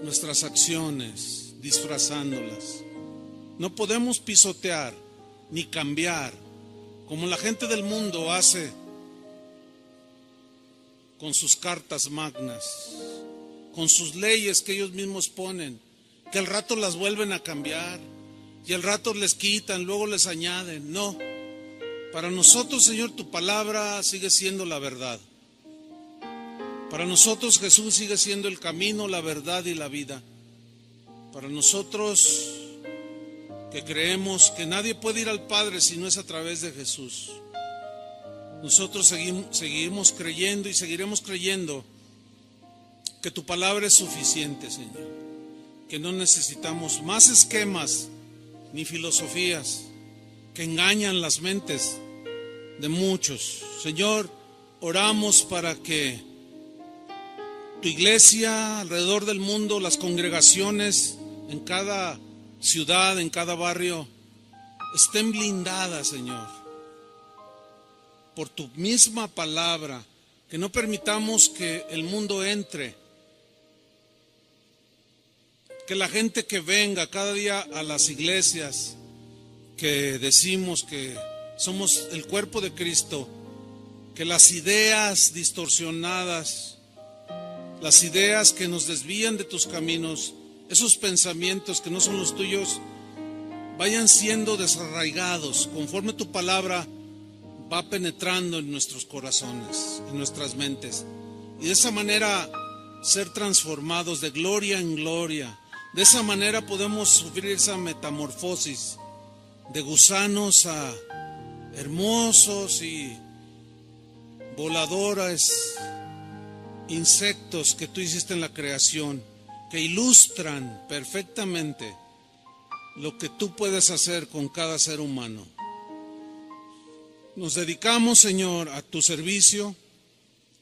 nuestras acciones, disfrazándolas. No podemos pisotear ni cambiar como la gente del mundo hace con sus cartas magnas, con sus leyes que ellos mismos ponen, que al rato las vuelven a cambiar y al rato les quitan, luego les añaden. No, para nosotros, Señor, tu palabra sigue siendo la verdad. Para nosotros Jesús sigue siendo el camino, la verdad y la vida. Para nosotros que creemos que nadie puede ir al Padre si no es a través de Jesús, nosotros seguimos creyendo y seguiremos creyendo que tu palabra es suficiente, Señor. Que no necesitamos más esquemas ni filosofías que engañan las mentes de muchos. Señor, oramos para que tu iglesia alrededor del mundo, las congregaciones en cada ciudad, en cada barrio, estén blindadas, Señor, por tu misma palabra, que no permitamos que el mundo entre, que la gente que venga cada día a las iglesias, que decimos que somos el cuerpo de Cristo, que las ideas distorsionadas, las ideas que nos desvían de tus caminos, esos pensamientos que no son los tuyos, vayan siendo desarraigados conforme tu palabra va penetrando en nuestros corazones, en nuestras mentes, y de esa manera ser transformados de gloria en gloria. De esa manera podemos sufrir esa metamorfosis de gusanos a hermosos y voladores insectos que tú hiciste en la creación, que ilustran perfectamente lo que tú puedes hacer con cada ser humano. Nos dedicamos, Señor, a tu servicio,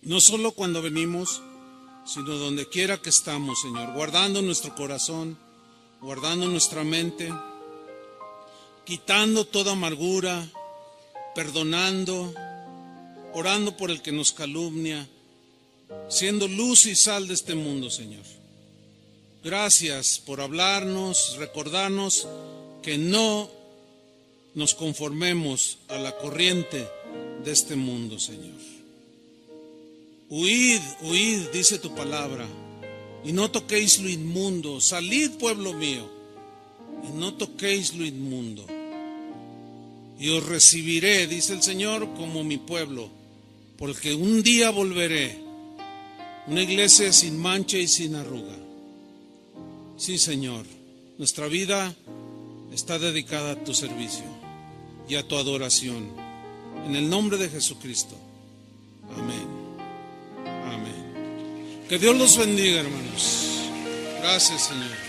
no solo cuando venimos, sino donde quiera que estamos, Señor, guardando nuestro corazón, guardando nuestra mente, quitando toda amargura, perdonando, orando por el que nos calumnia, siendo luz y sal de este mundo, Señor. Gracias por hablarnos, recordarnos que no nos conformemos a la corriente de este mundo, Señor. Huid, huid, dice tu palabra, y no toquéis lo inmundo. Salid, pueblo mío, y no toquéis lo inmundo. Y os recibiré, dice el Señor, como mi pueblo, porque un día volveré, una iglesia sin mancha y sin arruga. Sí, Señor, nuestra vida está dedicada a tu servicio y a tu adoración. En el nombre de Jesucristo. Amén. Amén. Que Dios los bendiga, hermanos. Gracias, Señor.